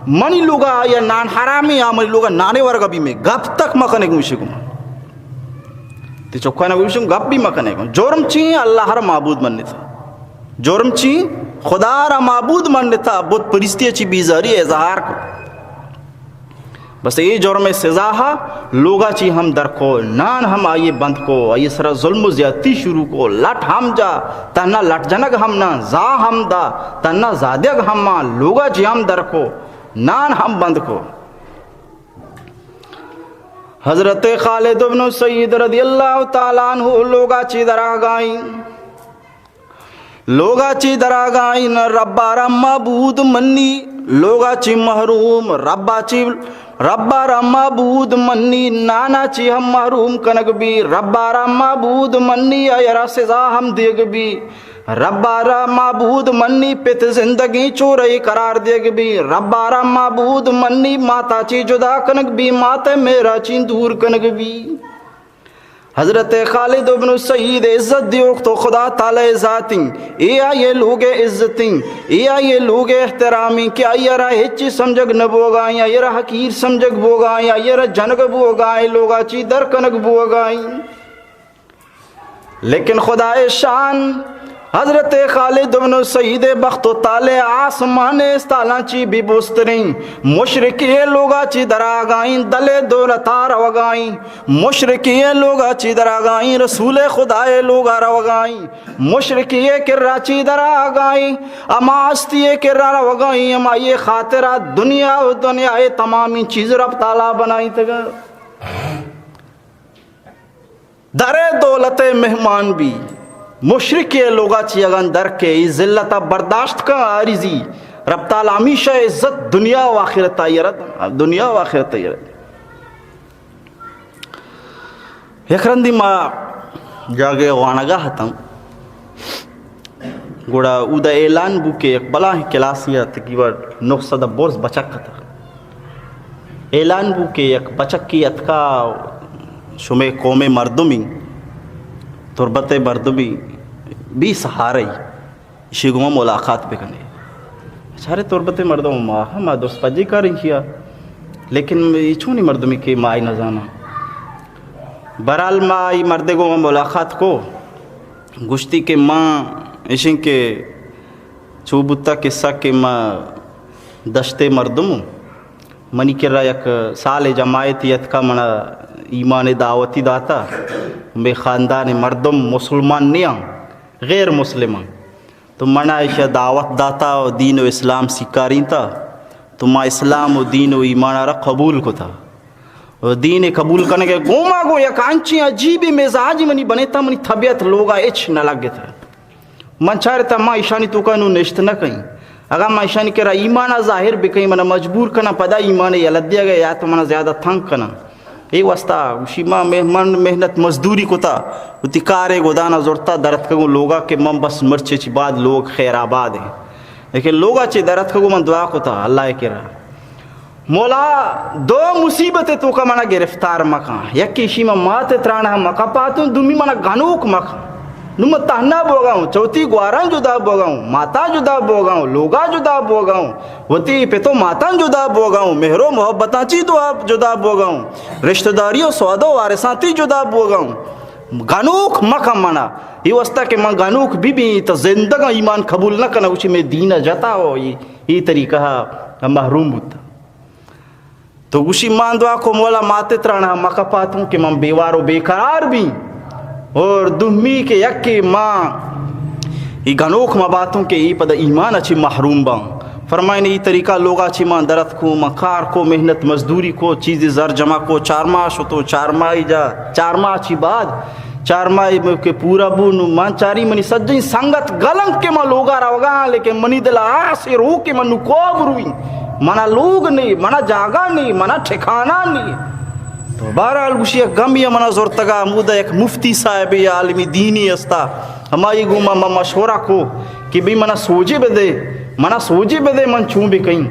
منی لوگا یا نان حرامی یا منی لوگا نانے ورگا بھی میں گپ تک مکنے کو مشکو تی چکانا کو مشکو گپ بھی مکنے کو جورم چین اللہ ہر معبود مننے تھا جورم چین خدا را معبود مننے تھا بہت پرستی اچھی بیزاری اظہار کو بس یہ جرم سزا ہے لوگا چی ہم در کو نان ہم آئیے بند کو آئیے سرا ظلم و زیادتی شروع کو لٹ ہم جا تنہ لٹ جنگ ہم نا زا ہم دا تنہ زادگ ہم ماں لوگا چی ہم در کو نان ہم بند کو حضرت خالد بن سعید رضی اللہ تعالیٰ عنہ لوگا چی در آگائیں لوگا چی در آگائیں ربا را معبود منی لوگا چی محروم ربا را معبود منی نانا چی ہم محروم کنگ بھی ربا را معبود منی ایرا سزا ہم دیگ بھی ربا را معبود منی پت زندگی چورئی قرار دیگ بھی ربا را معبود منی ماتا چی جدا کنگ بھی ماتا میرا چی دور کنگ بھی حضرت خالد بن سعید عزت دیوک تو خدا تعالی ذاتیں اے آئیے لوگ عزتیں اے آئیے لوگ احترامیں کہ آئیے را ہچی سمجھگ نبوگائیں آئیے را حقیر سمجھگ بوگائیں آئیے را جنگ بوگائیں لوگا چی در کنگ بوگائیں لیکن خدا شان حضرت خالد بن سعید بخت و تالے آسمان استالاں چی بھی بوستریں مشرکی لوگا چی دراغائیں دلے دولتا روگائیں مشرکی لوگا چی دراغائیں رسول خدا لوگا روگائیں مشرکی کرا چی دراغائیں اما استی کرا روگائیں اما یہ خاطرہ دنیا و دنیا تمامی چیز رب تعالیٰ بنائیں تگا در دولت مہمان بھی مشرک لوگا چی اگن در کے ذلتا برداشت کا عارضی رب تعالیٰ ہمیشہ عزت دنیا و آخرت تیرد دنیا و آخرت تیرد یک رندی ما جاگے وانگا ہتا گوڑا او دا اعلان بو کے ایک بلا ہی کلاسی تقریبا 900 بورس بچک تھا اعلان بو کے ایک بچک کی اتکا شمع قوم مردمی تربت مردمی بھی سہارئی شیگوما ملاقات پہ کنے سارے تربت مردم ماہ ما دوست پجی کر رہی کیا لیکن یہ چونی مردمی کے مائی نہ جانا برال مائی مردے گو ملاقات کو گشتی کے ماں اشن کے چوبتا قصہ کے ماں دشتے مردم منی کر رہا یک سال جماعتیت کا منا ایمان دعوتی داتا میں خاندان مردم مسلمان نہیں غیر مسلمان تو منا ایشا دعوت داتا و دین و اسلام سکارین تھا تو ما اسلام و دین و ایمان را قبول کو تھا و دین قبول کرنے کے گوما گو یا کانچی عجیبی مزاجی منی بنے تا منی طبیعت لوگا اچھ نہ لگے تھا من چاہ رہتا ما ایشانی تو کنو نشت نہ کہیں اگر ما ایشانی کرا ایمان ظاہر بکیں منا مجبور کنا پدا ایمان یلد دیا گیا یا تو منا زیادہ تھنگ کنا ای واسطہ اسی ماں محنت مزدوری کو تا اتی کارے گودانا زورتا درد کگو لوگا کہ من بس مرچے چی بعد لوگ خیر آباد ہیں لیکن لوگا چی درد کگو من دعا کو تا اللہ کے رہا مولا دو مصیبتیں تو کا منا گرفتار مکان یکی اسی ماں مات ترانا مکا پاتوں دومی منا گنوک مکان نم تہنا بوگاؤں چوتھی گواران جدا بوگاؤں ماتا جدا بوگاؤں لوگا جدا بوگاؤں وتی پہ تو ماتان جدا بوگاؤں مہرو محبتاں چی دعا جدا بوگاؤں رشتہ داریوں سوادو وارثاتی جدا بوگاؤں گنوک مکم منا یہ واسطہ کہ من گنوک بھی تو زندگا ایمان قبول نہ کرنا اسی میں دین جاتا ہو یہ طریقہ محروم ہوتا تو اسی مان دعا کو مولا ماتے ترانا مکا پاتوں کہ من بیوار و بیقرار بھی اور دہمی کے یکی ماں یہ گنوک ماں باتوں کے یہ پدا ایمان اچھی محروم باں فرمائے نے یہ طریقہ لوگا چی ماں درد کو مکار کو محنت مزدوری کو چیزی زر جمع کو 4 ماہ شو تو 4 ماہ جا 4 ماہ چی بعد 4 ماہ کے پورا بونو مان چاری منی سجن سنگت گلنگ کے ماں لوگا روگا لیکن منی دل آسے رو کے منو کوب روئی منا لوگ نہیں منا جاگا نہیں منا ٹھکانا نہیں تو بہرحال گوشی ایک گم یا منا زورتگا مودہ ایک مفتی صاحب یا عالمی دینی استا ہماری گوما مشورہ کو کہ بھی منا سوجے بدے من چون بھی کہیں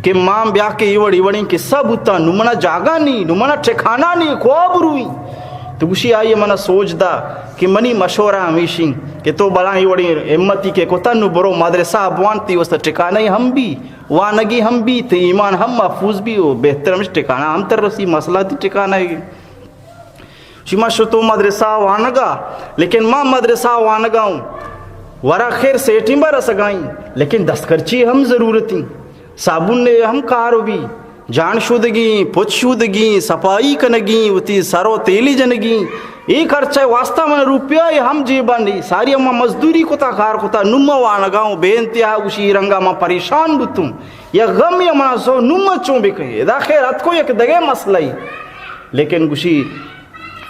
کہ ماں بیا کے ایوڑی وڑیں کہ سب ہوتا نو منا جاگا نہیں نو منا ٹھکانا نہیں خواب روئی تو گوشی آئیے منا سوچ دا کہ منی مشورہ ہمیشیں کہ تو بڑا ہی بڑی ہمتی کے کتن برو مدرسہ بوانتی اس ٹھکانے ہم بھی وانگی ہم بھی تے ایمان ہم محفوظ بھی ہو بہتر ہم ٹھکانا ہم تر رسی مسئلہ تی ٹھکانا ہے شما شتو مدرسہ وانگا لیکن ماں مدرسہ وانگا ہوں ورا خیر سیٹیں بارا سگائیں لیکن دستکرچی ہم ضرورتیں صابن نے ہم کارو بھی جان شودگی پچ شودگی صفائی کنگی وتی سرو تیلی جنگی ایک خرچہ واسطہ من روپیہ ہم جیبا نہیں ساری اما مزدوری کتا کار کتا نمہ وانگاؤں بے انتہا اسی رنگا ما پریشان بتوں یا غم یا منا سو نمہ چون بکے دا خیر ات کو یک دگے مسئلہ ہی لیکن گوشی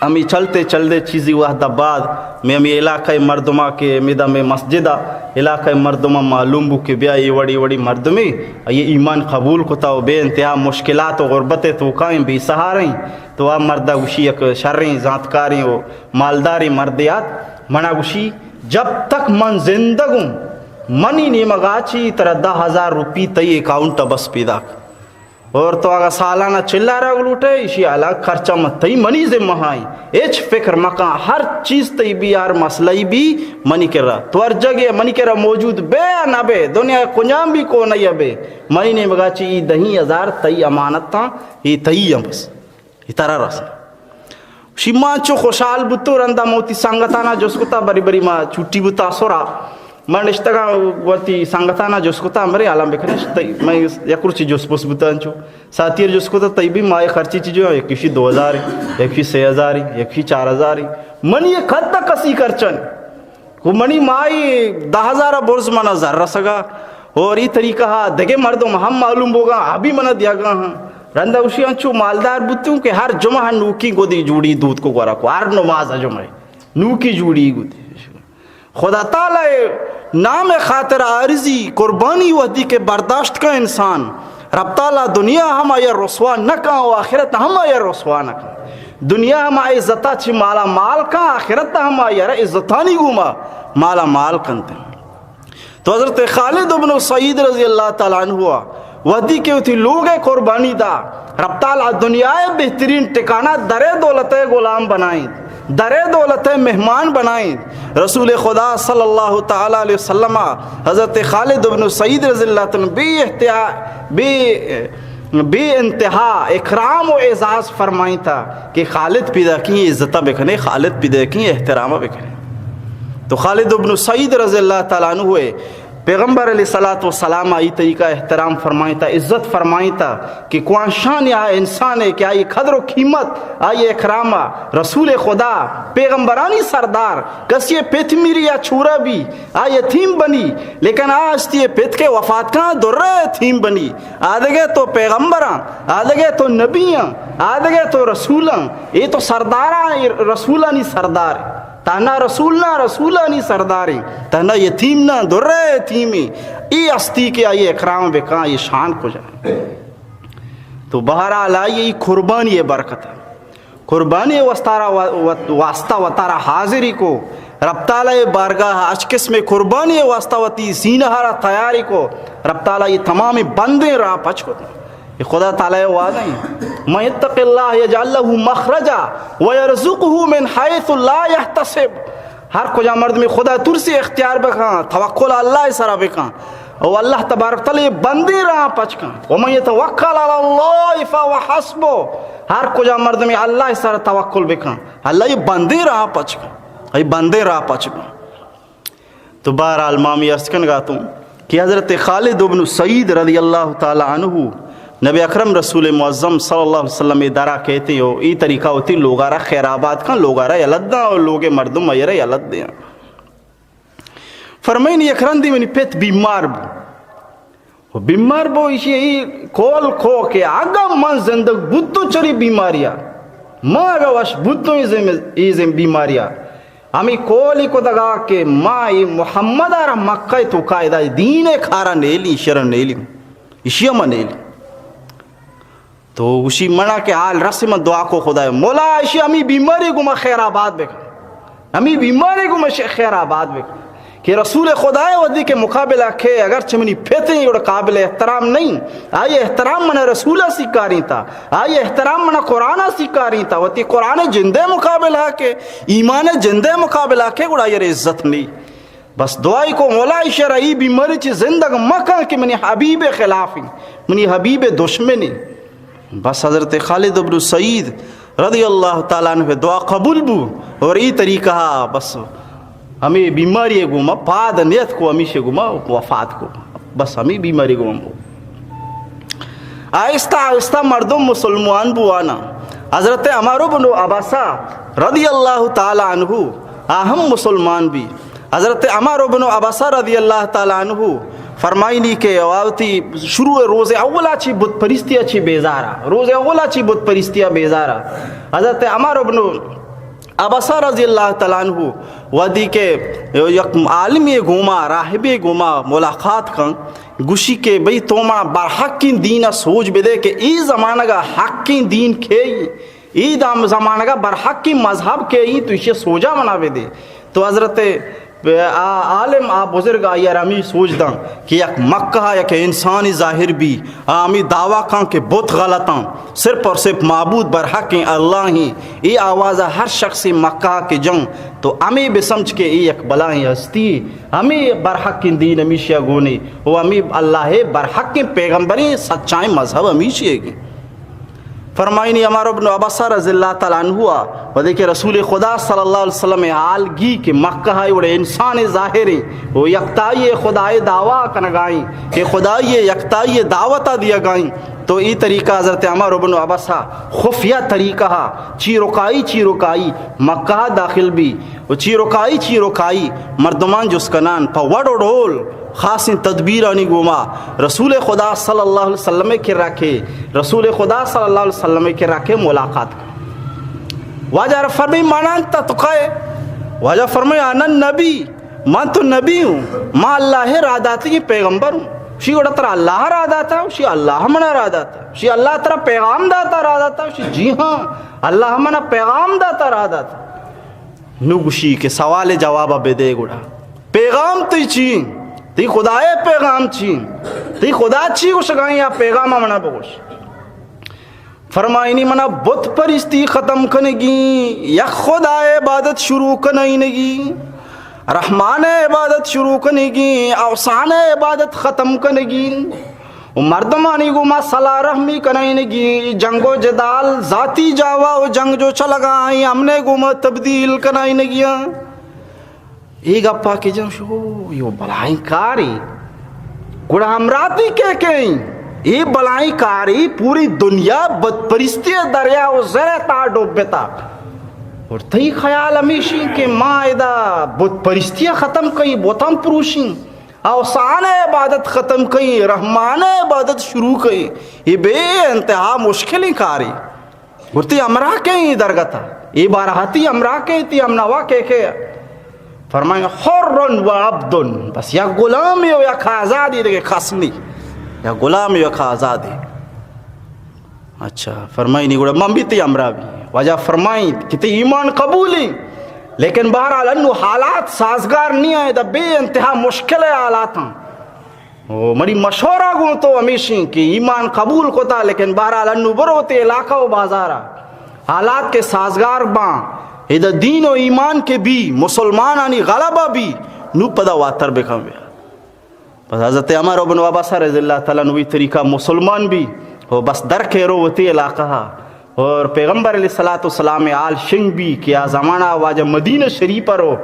ہمیں چلتے چلتے چیزی وحدہ بعد میں ہمیں علاقہ مردمہ کے میدہ میں مسجدہ علاقہ مردمہ معلوم بو کہ بیا یہ وڑی وڑی مردمی یہ ایمان قبول کتا ہو بے انتہا مشکلات و غربت تو قائم بھی سہاریں تو آپ مردہ گوشی یک شریں ذاتکاریں و مالداری مردیات منا گوشی جب تک من زندگوں منی نیمگاچی ترہ 10,000 روپی تی اکاؤنٹا بس پیدا اور تو اگر سالانہ چلا رہا گلوٹے اسی الگ خرچہ مت تی منی ذمہ ہائی ایچ فکر مکان ہر چیز تی بھی یار مسئلہ بھی منی کر رہا تو ہر جگہ منی کر رہا موجود بے یا نہ بے دنیا کنجام بھی کو نہیں بے منی نے مگا چی 10,000 تی امانت تھا یہ تی ہم بس یہ طرح رسا شیمان چو خوشحال بتو رندہ موتی سانگتانا جس کتا بری بری ما چھوٹی بتا سورا میں نشتگا وقتی سانگتانا جس کتا مرے عالم بکھنے میں یکرچی جس پس بتان چو ساتیر جس کتا تی بھی مائی خرچی چیزو ہے یکیشی 2,000 یکیشی 6,000 یکیشی 4,000 منی یہ خط تک کسی کرچن وہ منی مائی 10,000 برز منا ذرہ سگا اور یہ طریقہ دگے مردم ہم معلوم ہوگا ابھی منا دیا گا ہاں رندہ اسی انچو مالدار بتوں کہ ہر جمعہ نوکی گو دی جوڑی دودھ کو گورا کو ہر نماز جمعہ نوکی جوڑی گو دی خدا تعالی نام خاطر عارضی قربانی ودی کے برداشت کا انسان رب تعالی دنیا ہم آیا رسوا نہ کہاں و آخرت ہم آیا رسوا نہ کہاں دنیا ہم آیا عزتہ چھ مالا مال کہاں آخرت ہم آیا عزتانی گوما مالا مال کنتے تو حضرت خالد بن سعید رضی اللہ تعالیٰ عنہ ہوا ودی کے تھی لوگ قربانی دا رب تعالیٰ دنیا بہترین ٹکانہ در دولت غلام بنائیں در دولت مہمان بنائیں رسول خدا صلی اللہ تعالیٰ علیہ وسلم حضرت خالد بن سعید رضی اللہ عنہ بے انتہا اکرام و اعزاز فرمائیں تھا کہ خالد پیدا کی عزتہ بکھنے خالد پیدا کی احترامہ بکھنے تو خالد بن سعید رضی اللہ تعالیٰ عنہ ہوئے پیغمبر علیہ السلام آئی طریقہ احترام فرمائیں تھا عزت فرمائیں تھا کہ کوان شان یا انسان ہے کہ آئی قدر و قیمت آئی اکرامہ رسول خدا پیغمبرانی سردار کسی پیت میری یا چھورا بھی آئی یتیم بنی لیکن آج تی پیت کے وفات کا درہ یتیم بنی آدھگے تو پیغمبران آدھگے تو نبیان آدھگے تو رسولان یہ تو سرداران رسولانی سردار تانا رسولانی سرداری تانا یتیم نہ درہ یتیمی ای استی کے آئیے اکرام بکان یہ شان کو جائے تو بہرحال آئیے یہ قربانی برکت ہے قربانی واسطہ وطارہ حاضری کو رب تعالی بارگاہ اچکس میں قربانی واسطہ وطی زینہارہ تیاری کو رب تعالی یہ تمام بندے راہ پچ کو یہ خدا تعالی وعدہ ہے من یتق اللہ یجعل لہ مخرجا ویرزقہ من حیث لا یحتسب ہر کجا مرد میں خدا ترسی اختیار بکھاں توکل اللہ سرا بکھاں اور اللہ تبارک تعالی بندی راہ پچکاں ومن یتوکل علی اللہ فہو حسبہ ہر کجا مرد میں اللہ سرا توکل بکھاں اللہ یہ بندی راہ پچکاں یہ بندے راہ پچکاں تو بہرحال مامی اسکن گا تم کہ حضرت خالد بن سعید رضی اللہ تعالی عنہ نبی اکرم رسول معظم صلی اللہ علیہ وسلم ادارہ کہتے ہو ای طریقہ ہوتی لوگارہ خیر آباد کا لوگارہ یلد دا اور لوگ مردم ایرہ یلد دیا فرمائن یک رندی منی پیت بیمار بو اسی ای کول کھو کے آگا من زندگ بودتو چری بیماریا ماں آگا وش بودتو ایزم بیماریا ہمیں کولی کو دگا کہ ماں محمد آرہ مکہ تو قائدہ دین کھارا نیلی شرن نیلی اشیاء من نیلی تو اسی منع کے حال رسم دعا کو خدا ہے مولا اشی ہمیں بیماری کو میں خیر آباد بکھا ہمیں بیماری کو میں خیر آباد بکھا کہ رسول خدا ودی کے مقابلہ کے اگرچہ منی پھیتے اور قابل احترام نہیں، آئی احترام منا رسولہ سکاری تھا، آئی احترام منا قرآن سکاری تھا، وتی قرآن جندے مقابلہ کے ایمان جندے مقابلہ کے گوڑا یہ عزت نہیں. بس دعائی کو مولا شرعی بیماری چی زندگ مکہ کہ منی حبیب خلافی، منی حبیب دشمنی. بس حضرت خالد بن سعید رضی اللہ تعالیٰ عنہ دعا قبول بو اور ای طریقہ بس ہمیں بیماری گوما پاد نیت کو ہمیشہ گوما وفات کو، بس ہمیں بیماری گوما. آہستہ آہستہ مردم مسلمان بو آنا. حضرت عمر بن عباسہ رضی اللہ تعالیٰ عنہ اہم مسلمان بھی. حضرت عمر بن عباسہ رضی اللہ تعالیٰ عنہ فرمائنی کہ واوتی شروع روز اولا چی بت پرستیا چی بیزارا، روز اولا چی بت پرستیا بیزارا. حضرت عمر بن عباسہ رضی اللہ تعالیٰ عنہ ودی کے یک عالمی گوما راہبی گوما ملاقات کن گوشی کے بھئی توما برحق کی دین سوچ بدے کہ ای زمانہ کا حق کی دین کھیئی، ای زمانہ کا برحق کی مذہب کھیئی، تو اسے سوجا منا بدے. تو حضرت عالم بزرگ آئی امی سوچ داں کہ یک مکہ یک انسانی ظاہر بھی آمی دعویٰ کان کہ بہت غلطاں صرف اور صرف معبود برحق اللہ ہی. ای آوازہ ہر شخص مکہ کے جنگ تو امی بسمجھ کے ای یک بلائی ہستی ہمیں برحق کی دین ہمیشہ گونے وہ ہمیں اللہ برحق کی پیغمبری سچائیں مذہب ہمیشہ گی. فرمائنی عمر بن عباسہ رضی اللہ تعالیٰ عنہ و دیکھے رسول خدا صلی اللہ علیہ وسلم حال گی کہ مکہ وڑے انسان ظاہری وہ یکتائی خدای دعویٰ کنگائیں کہ خدای یکتائی دعوتہ دیا گائیں. تو ای طریقہ حضرت عمر بن عباسہ خفیہ طریقہ چیرکائی مکہ داخل بھی وہ چیرکائی مردمان جس کنان پا وڑ ڈھول خاص تدبیرانی گوما رسول خدا صلی اللہ علیہ وسلم کے رکھے رسول خدا صلی اللہ علیہ وسلم کے رکھے ملاقات واجہ فرمی مانانتا تو کھائے واجہ فرمی آنا نبی من تو نبی ہوں ماں اللہ راداتی کی پیغمبر ہوں. شی وڑا ترا اللہ را داتا شی اللہ منا را داتا شی اللہ ترا پیغام داتا را داتا شی جی ہاں اللہ منا پیغام داتا را داتا. نگوشی کے سوال جواب بے دے گوڑا پیغام تی چین تی خدای پیغام چین تی خدا چی کو شگائیں یا پیغام منا بگوش. فرمائنی منا بت پرستی ختم کنگی یا خدای عبادت شروع کنگی رحمان عبادت شروع کنگی اوسان عبادت ختم کنگی مردمانی گما صلاح رحمی کنائنگی جنگ و جدال ذاتی جاوا و جنگ جو چلگائیں ہم نے گما تبدیل کنائنگیاں. ایک اپا کی جنگ شو یہ بلائیں کاری گوڑا ہمراتی کہیں یہ بلائیں کاری پوری دنیا بدپرستی دریا و زر تا ڈوبتا اور تی خیال ہمیشی کہ ماں ایدہ بت پرستیاں ختم کئی بوتم پروشیں اوسان عبادت ختم کئی رحمان عبادت شروع کئی یہ بے انتہا مشکلیں کاری گرتی امرہ کہیں درگتا یہ بارہاتی امرہ کہیں تی امنوا کہ فرمائیں حرن و عبدن بس یا غلامی ہو یا آزادی دیکھے خاصنی یا غلامی ہو یا آزادی. اچھا فرمائیں نہیں گوڑا من بھی تی امرہ بھی وجہ فرمائیں کہ تی ایمان قبولی لیکن بہرحال انہوں حالات سازگار نہیں آئے دا بے انتہا مشکل حالات ہیں مری مشورہ گوں تو ہمیشہ کہ ایمان قبول کو تا لیکن بہرحال انہوں بروتے علاقہ و بازارہ حالات کے سازگار باں ادھا دین و ایمان کے بھی مسلمانانی غلبہ بھی نو پدا واتر بکھا بیا. بس حضرت عمر بن عباسہ رضی اللہ تعالیٰ نوی طریقہ مسلمان بھی بس در کے روتی علاقہ اور پیغمبر علیہ السلام آل شنگ بھی کیا زمانہ واجہ مدینہ شریف رو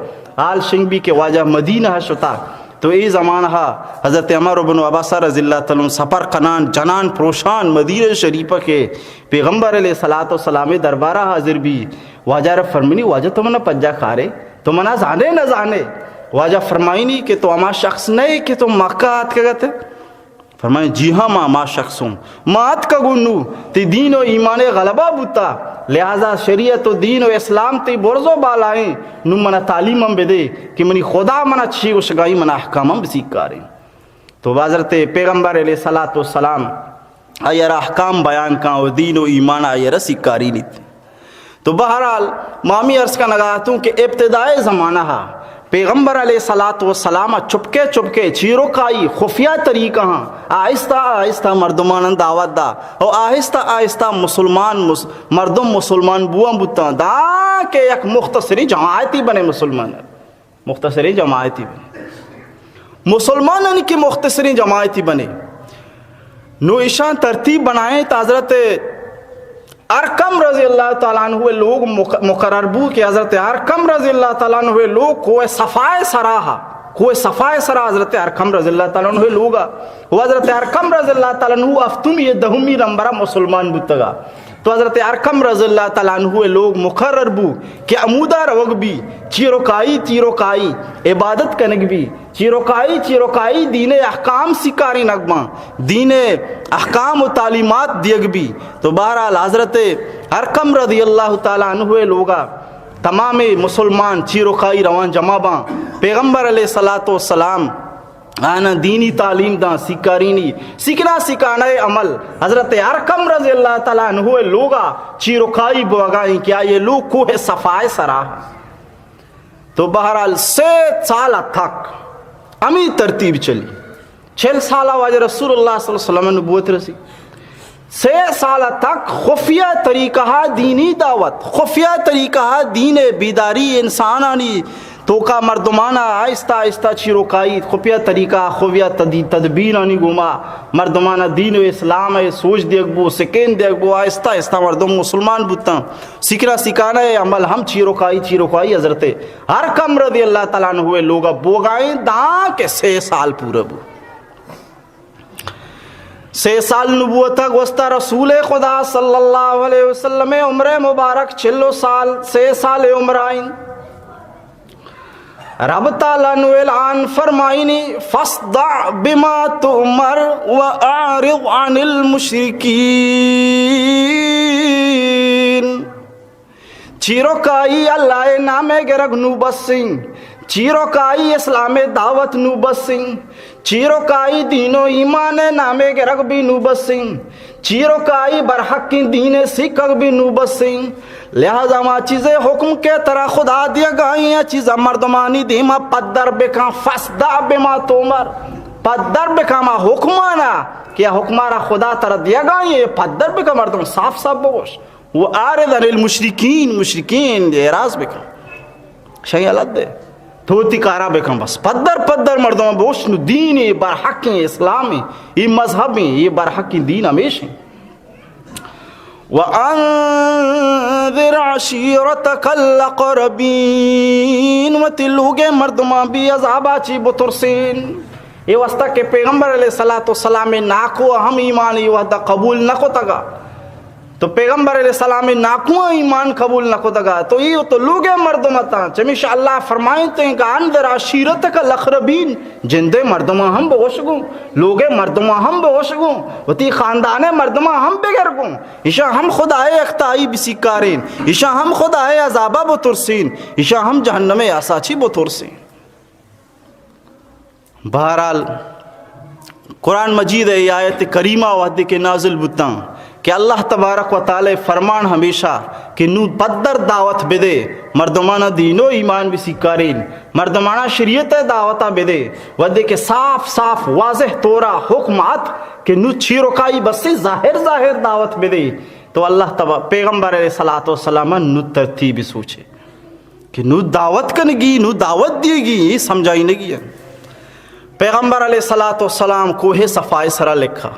آل شنگ بھی کے واجہ مدینہ شتا تو ای زمانہ حضرت عمر بن عباسہ رضی اللہ تعالیٰ سفر کنان جنان پروشان مدینہ شریف کے پیغمبر علیہ السلام دربارہ حاضر بھی واجہ فرمینی واجہ تو منہ پجا کھارے تو منہ زانے نہ زانے واجہ فرمائنی کہ تو اما شخص نہیں کہ تو مکہ آت کے گتے فرمائیں جی ہاں ماں شخص ہوں مات کا گنو تی دین و ایمان غلبہ بوتا لہذا شریعت و دین و اسلام تی برزو بالائیں نو منہ تعلیم ہم بدے کہ منی خدا منہ چھی و شگائی منہ احکام ہم بسیق کاریں. تو حضرت پیغمبر علیہ السلام آئیر احکام بیان کان و دین و ایمان آئیر سیکاری نہیں تھی. تو بہرحال مامی عرض کا نگاہتوں کہ ابتدائی زمانہ پیغمبر علیہ الصلات والسلام چپکے چپکے چیروکائی خفیہ طریقہ آہستہ آہستہ مردمان دعوت دا اور آہستہ آہستہ مردم مسلمان بوام بتا دا کہ ایک مختصری جماعتی بنے مسلمان مختصری جماعتی بنے مسلمان کی مختصری جماعتی بنے نو ایشان ترتیب بنائیں تو حضرت ارکم رضی اللہ تعالیٰ عنہ لوگ مقرر بو کہ حضرت ارکم رضی اللہ تعالیٰ عنہ لوگ کوئی صفائے سراہا حضرت ارکم رضی اللہ تعالیٰ عنہ لوگا وہ حضرت ارکم رضی اللہ تعالیٰ عنہ افتم یہ دہمی نمبرہ مسلمان بتگا تو حضرت ارکم رضی اللہ تعالیٰ عنہ لوگ مقرر بو کہ عمودہ روگ بھی چیروکائی عبادت کنگ بھی چیروکائی دین احکام سکاری نگمہ دین احکام و تعلیمات دیگ بھی تو بہرحال حضرت ارکم رضی اللہ تعالیٰ عنہ لوگا تمام مسلمان چیروکائی روان جمع باں پیغمبر علیہ الصلوۃ والسلام آنا دینی تعلیم دا سکارینی سکنا سکانا عمل حضرت ارکم رضی اللہ تعالیٰ عنہ لوگا چیروکائی بوگائیں کیا یہ لوگ کوہ صفائے سراہ تو بہرحال 7 سال تک امی ترتیب چلی 6 سالہ واجہ رسول اللہ صلی اللہ علیہ وسلم نبوت رسی 6 سال تک خفیہ طریقہ دینی دعوت خفیہ طریقہ دین بیداری انسانانی تو کا مردمانہ آہستہ آہستہ چیروکائی خفیہ طریقہ خفیہ تدبیر آنی گوما مردمانہ دین و اسلام ہے سوچ دیکھ بو سکین دیکھ بو آہستہ آہستہ مردم مسلمان بوتا سکرہ سکانا ہے عمل ہم چیروکائی حضرت ارکم رضی اللہ تعالیٰ عنہ لوگا بوگائیں داں کے 6 سال پورا بو 6 سال نبوت گوستا رسول خدا صلی اللہ علیہ وسلم عمر مبارک 6 سال عمرائن رب تعالیٰ نے اعلان فرمائنی فاصدع بما تؤمر واعرض عن المشرکین چیروکائی اللہ نام گرگ نو بسنگ چیروکائی اسلام دعوت نو بسنگ چیروکائی دین و ایمان نام گرگ بھی نو بسنگ چیروکائی برحق کی دین سکھ بھی نو بسنگ لہذا ما چیزیں حکم کے طرح خدا دیا گئی ہیں چیزیں مردمانی دیما پدر بکا فاصدع بما تؤمر پدر بکا ما حکمانا کیا حکمارا خدا طرح دیا گئی ہیں پدر بکا مردم صاف بگوش وہ آرد عن مشرکین اعراض بکا شاہی علت دے دھوتی کارا بکا بس پدر مردم بگوش دین برحق اسلامی یہ مذہبی یہ برحق دین ہمیشہ وَأَنذِرْ عَشِيرَتَكَ الْأَقْرَبِينَ وَتِلُوگے مردمہ بھی عذابہ چی بطرسین یہ واسطہ کہ پیغمبر علیہ السلام ناکو ہم ایمان یہ وحدہ قبول نکو تگا تو پیغمبر علیہ السلام ناکو ایمان قبول نکو تگا تو یہ تو لوگے مردمہ تا چمیشہ اللہ فرمائیں تو کہ انذر عشیرتک الاقربین جندے مردمہ ہم بغشگوں لوگے مردمہ ہم بغشگوں وتی خاندانے مردمہ ہم بگرگوں ایشا ہم خدای اختائی بسیکارین ایشا ہم خدای عذابہ بطرسین ایشا ہم جہنم آساچی بطرسین بہرحال قرآن مجید ہے آیت کریمہ وحدی کے نازل بتاں کہ اللہ تبارک و تعالی فرمان ہمیشہ کہ نو پدر دعوت بدے مردمانہ دین و ایمان بھی سکارین مردمانہ شریعت دعوتہ بدے ودے کہ صاف واضح طورہ حکمات کہ نو چیروکائی بسی ظاہر دعوت بدے تو اللہ پیغمبر علیہ السلام نو ترتیب سوچے کہ نو دعوت کنگی نو دعوت دیے گی یہ سمجھائی نگی ہے پیغمبر علیہ السلام کوہ صفائی سرا لکھا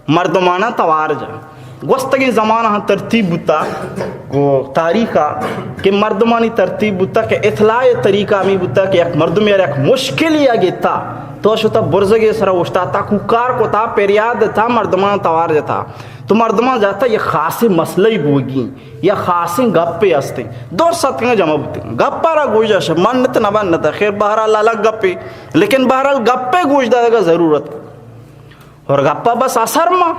مردمانہ توار جا گوستگی زمانہ ہاں ترتیب بتا کو تاریخہ کہ مردمانی ترتیب بتا کہ اطلاع طریقہ ہمیں بتا کہ ایک مردم یار ایک مشکل یا گیتا تو اشتا برزگی سرا وشتا تا کوکار کو تا پیریاد تا مردمان توار جاتا تو مردمان جاتا یہ خاصی مسئلہ بوگی یا خاصی گپے ہستے دور ستنگا جمع بوتے گپا را گوش جاشا منت نبانتا خیر بہرحال الگ گپے لیکن بہرحال گپے گوش دا گا ضرورت اور گپا بس اثر ماں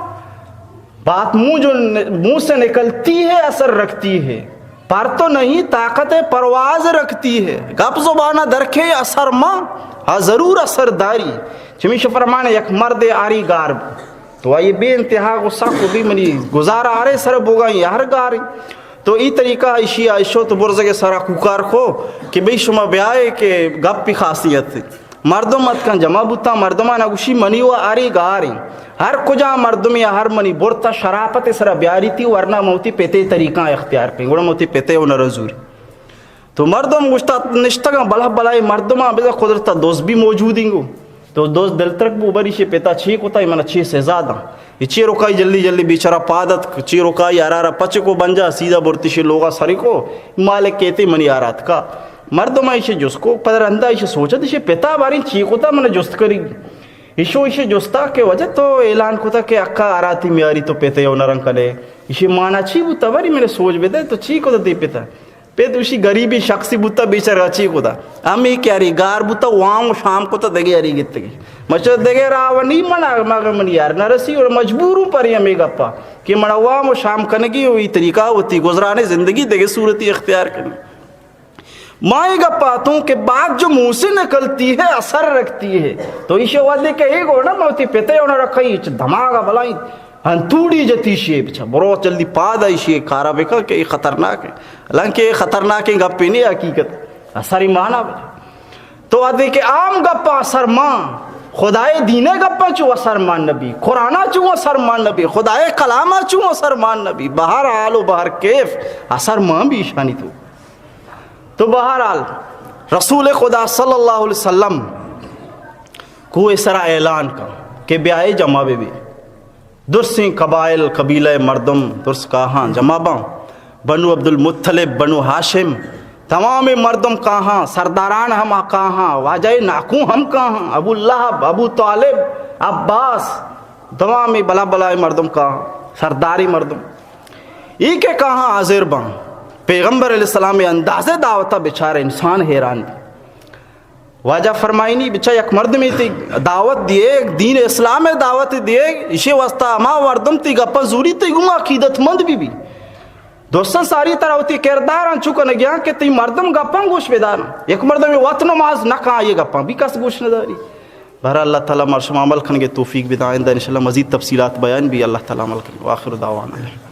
بات منہ سے نکلتی ہے اثر رکھتی ہے پر تو نہیں طاقت پرواز رکھتی ہے گپ زبانہ درکھے اثر ماں ضرور اثر داری چمیش فرمانے یک مرد آری گارب تو آئیے بے انتہا غصہ کو بھی منی گزار آرے سر بوگا یہ ہر گاری تو ای طریقہ ایشی آئیشو تو برزے کے سارا کوکار کھو کہ بھئی شما بیائے کہ گپ پی خاصیت تھی مردم مت کن جمع بوتا مردمہ نگوشی منی و آری گاری ہر کجا مردم یا ہر منی برتا شرافت سرا بیاری تھی ورنہ موتی پیتے طریقہ اختیار پہ گوڑا موتی پیتے و نرزوری تو مردم گوشتا نشتگا بلا بلائی مردمہ بیزا قدرتا دوست بھی موجود ہیں گو تو دوست دل ترک بو بری شی پیتا چھیک ہوتا ہے منا چھے سے زیادہ یہ چی رکائی جلدی جلدی بیچارہ پادت چی رکائی آرارا پچ کو بن جا سیدھا برتی شی لوگا سری کو مالک کہتے منی آرات کا مردم ایشے جس کو پدر اندہ ایشے سوچا دیشے پیتا باری چھیک ہوتا منا جست کری ایشو ایشے جستا کے وجہ تو اعلان کو تھا کہ اکا آراتی میاری تو پیتے یو نرنگ کنے ایشے مانا چھی بوتا باری میرے سوچ بیتا ہے تو چھیک ہوتا دی پیتا پیت اسی غریبی شخصی بوتا بیچارہ چھیک ہوتا امی کیا ری گار بوتا وام شام کو تا دگی آری گت گی مچھر دگی راو نہیں منا مگر من یار نرسی اور مجبوروں پر یہ ہمیں گپا کہ منا وام شام کنگی ہوئی طریقہ ہوتی گزرانے زندگی دگی صورتی اختیار کرنے مائیں گا پاتوں کہ بات جو منہ سے نکلتی ہے اثر رکھتی ہے تو ایشے وعدے کہ ایک ہونا موتی پیتے ہونا رکھائی دھماغا بلائی ہنتوڑی جتی شیئے بچھا برو چل دی پادا ایشے کارا بکا کہ یہ خطرناک ہے حالانکہ یہ خطرناک ہے گپی نہیں حقیقت اثری مانا بچھا تو وعدے کہ عام گپا اثر مان خدای دینے گپا چو اثر مان نبی قرآنہ چو اثر مان نبی خدای کلامہ چو اثر مان نبی بہر حال و بہر کیف اثر مان بھی شانی تو بہرحال رسول خدا صلی اللہ علیہ وسلم کو اس طرح اعلان کا کہ بیائے جمع بے بھی درسیں قبائل قبیلہ مردم درس کہاں جمع باں بنو عبد المطلب بنو ہاشم تمام مردم کہاں سرداران ہم کہاں واجہ ناکوں ہم کہاں ابو لہب ابو طالب عباس تمام بلا بلا مردم کہاں سرداری مردم یہ کہ کہاں حاضر باں پیغمبر علیہ السلام اندازے دعوتا بیچارہ انسان حیران بھی واجہ فرمائی نہیں بچہ یک مرد میں تی دعوت دیے دین اسلام میں دعوت دیے اسے واسطہ اما مردم تی گپا زوری تی گما عقیدت مند بھی دوستان ساری طرح ہوتی کرداران چکا نگیاں کہ تی مردم گپا گوش بیدارا یک مردم وقت نماز نہ کہاں یہ گپا بھی کس گوش نداری بہر اللہ تعالیٰ مرشم عمل کھنگے توفیق بدائندہ انشاءاللہ مزید تفصیلات بیان بھی اللہ تعالیٰ عمل کریں وآخر دعوانا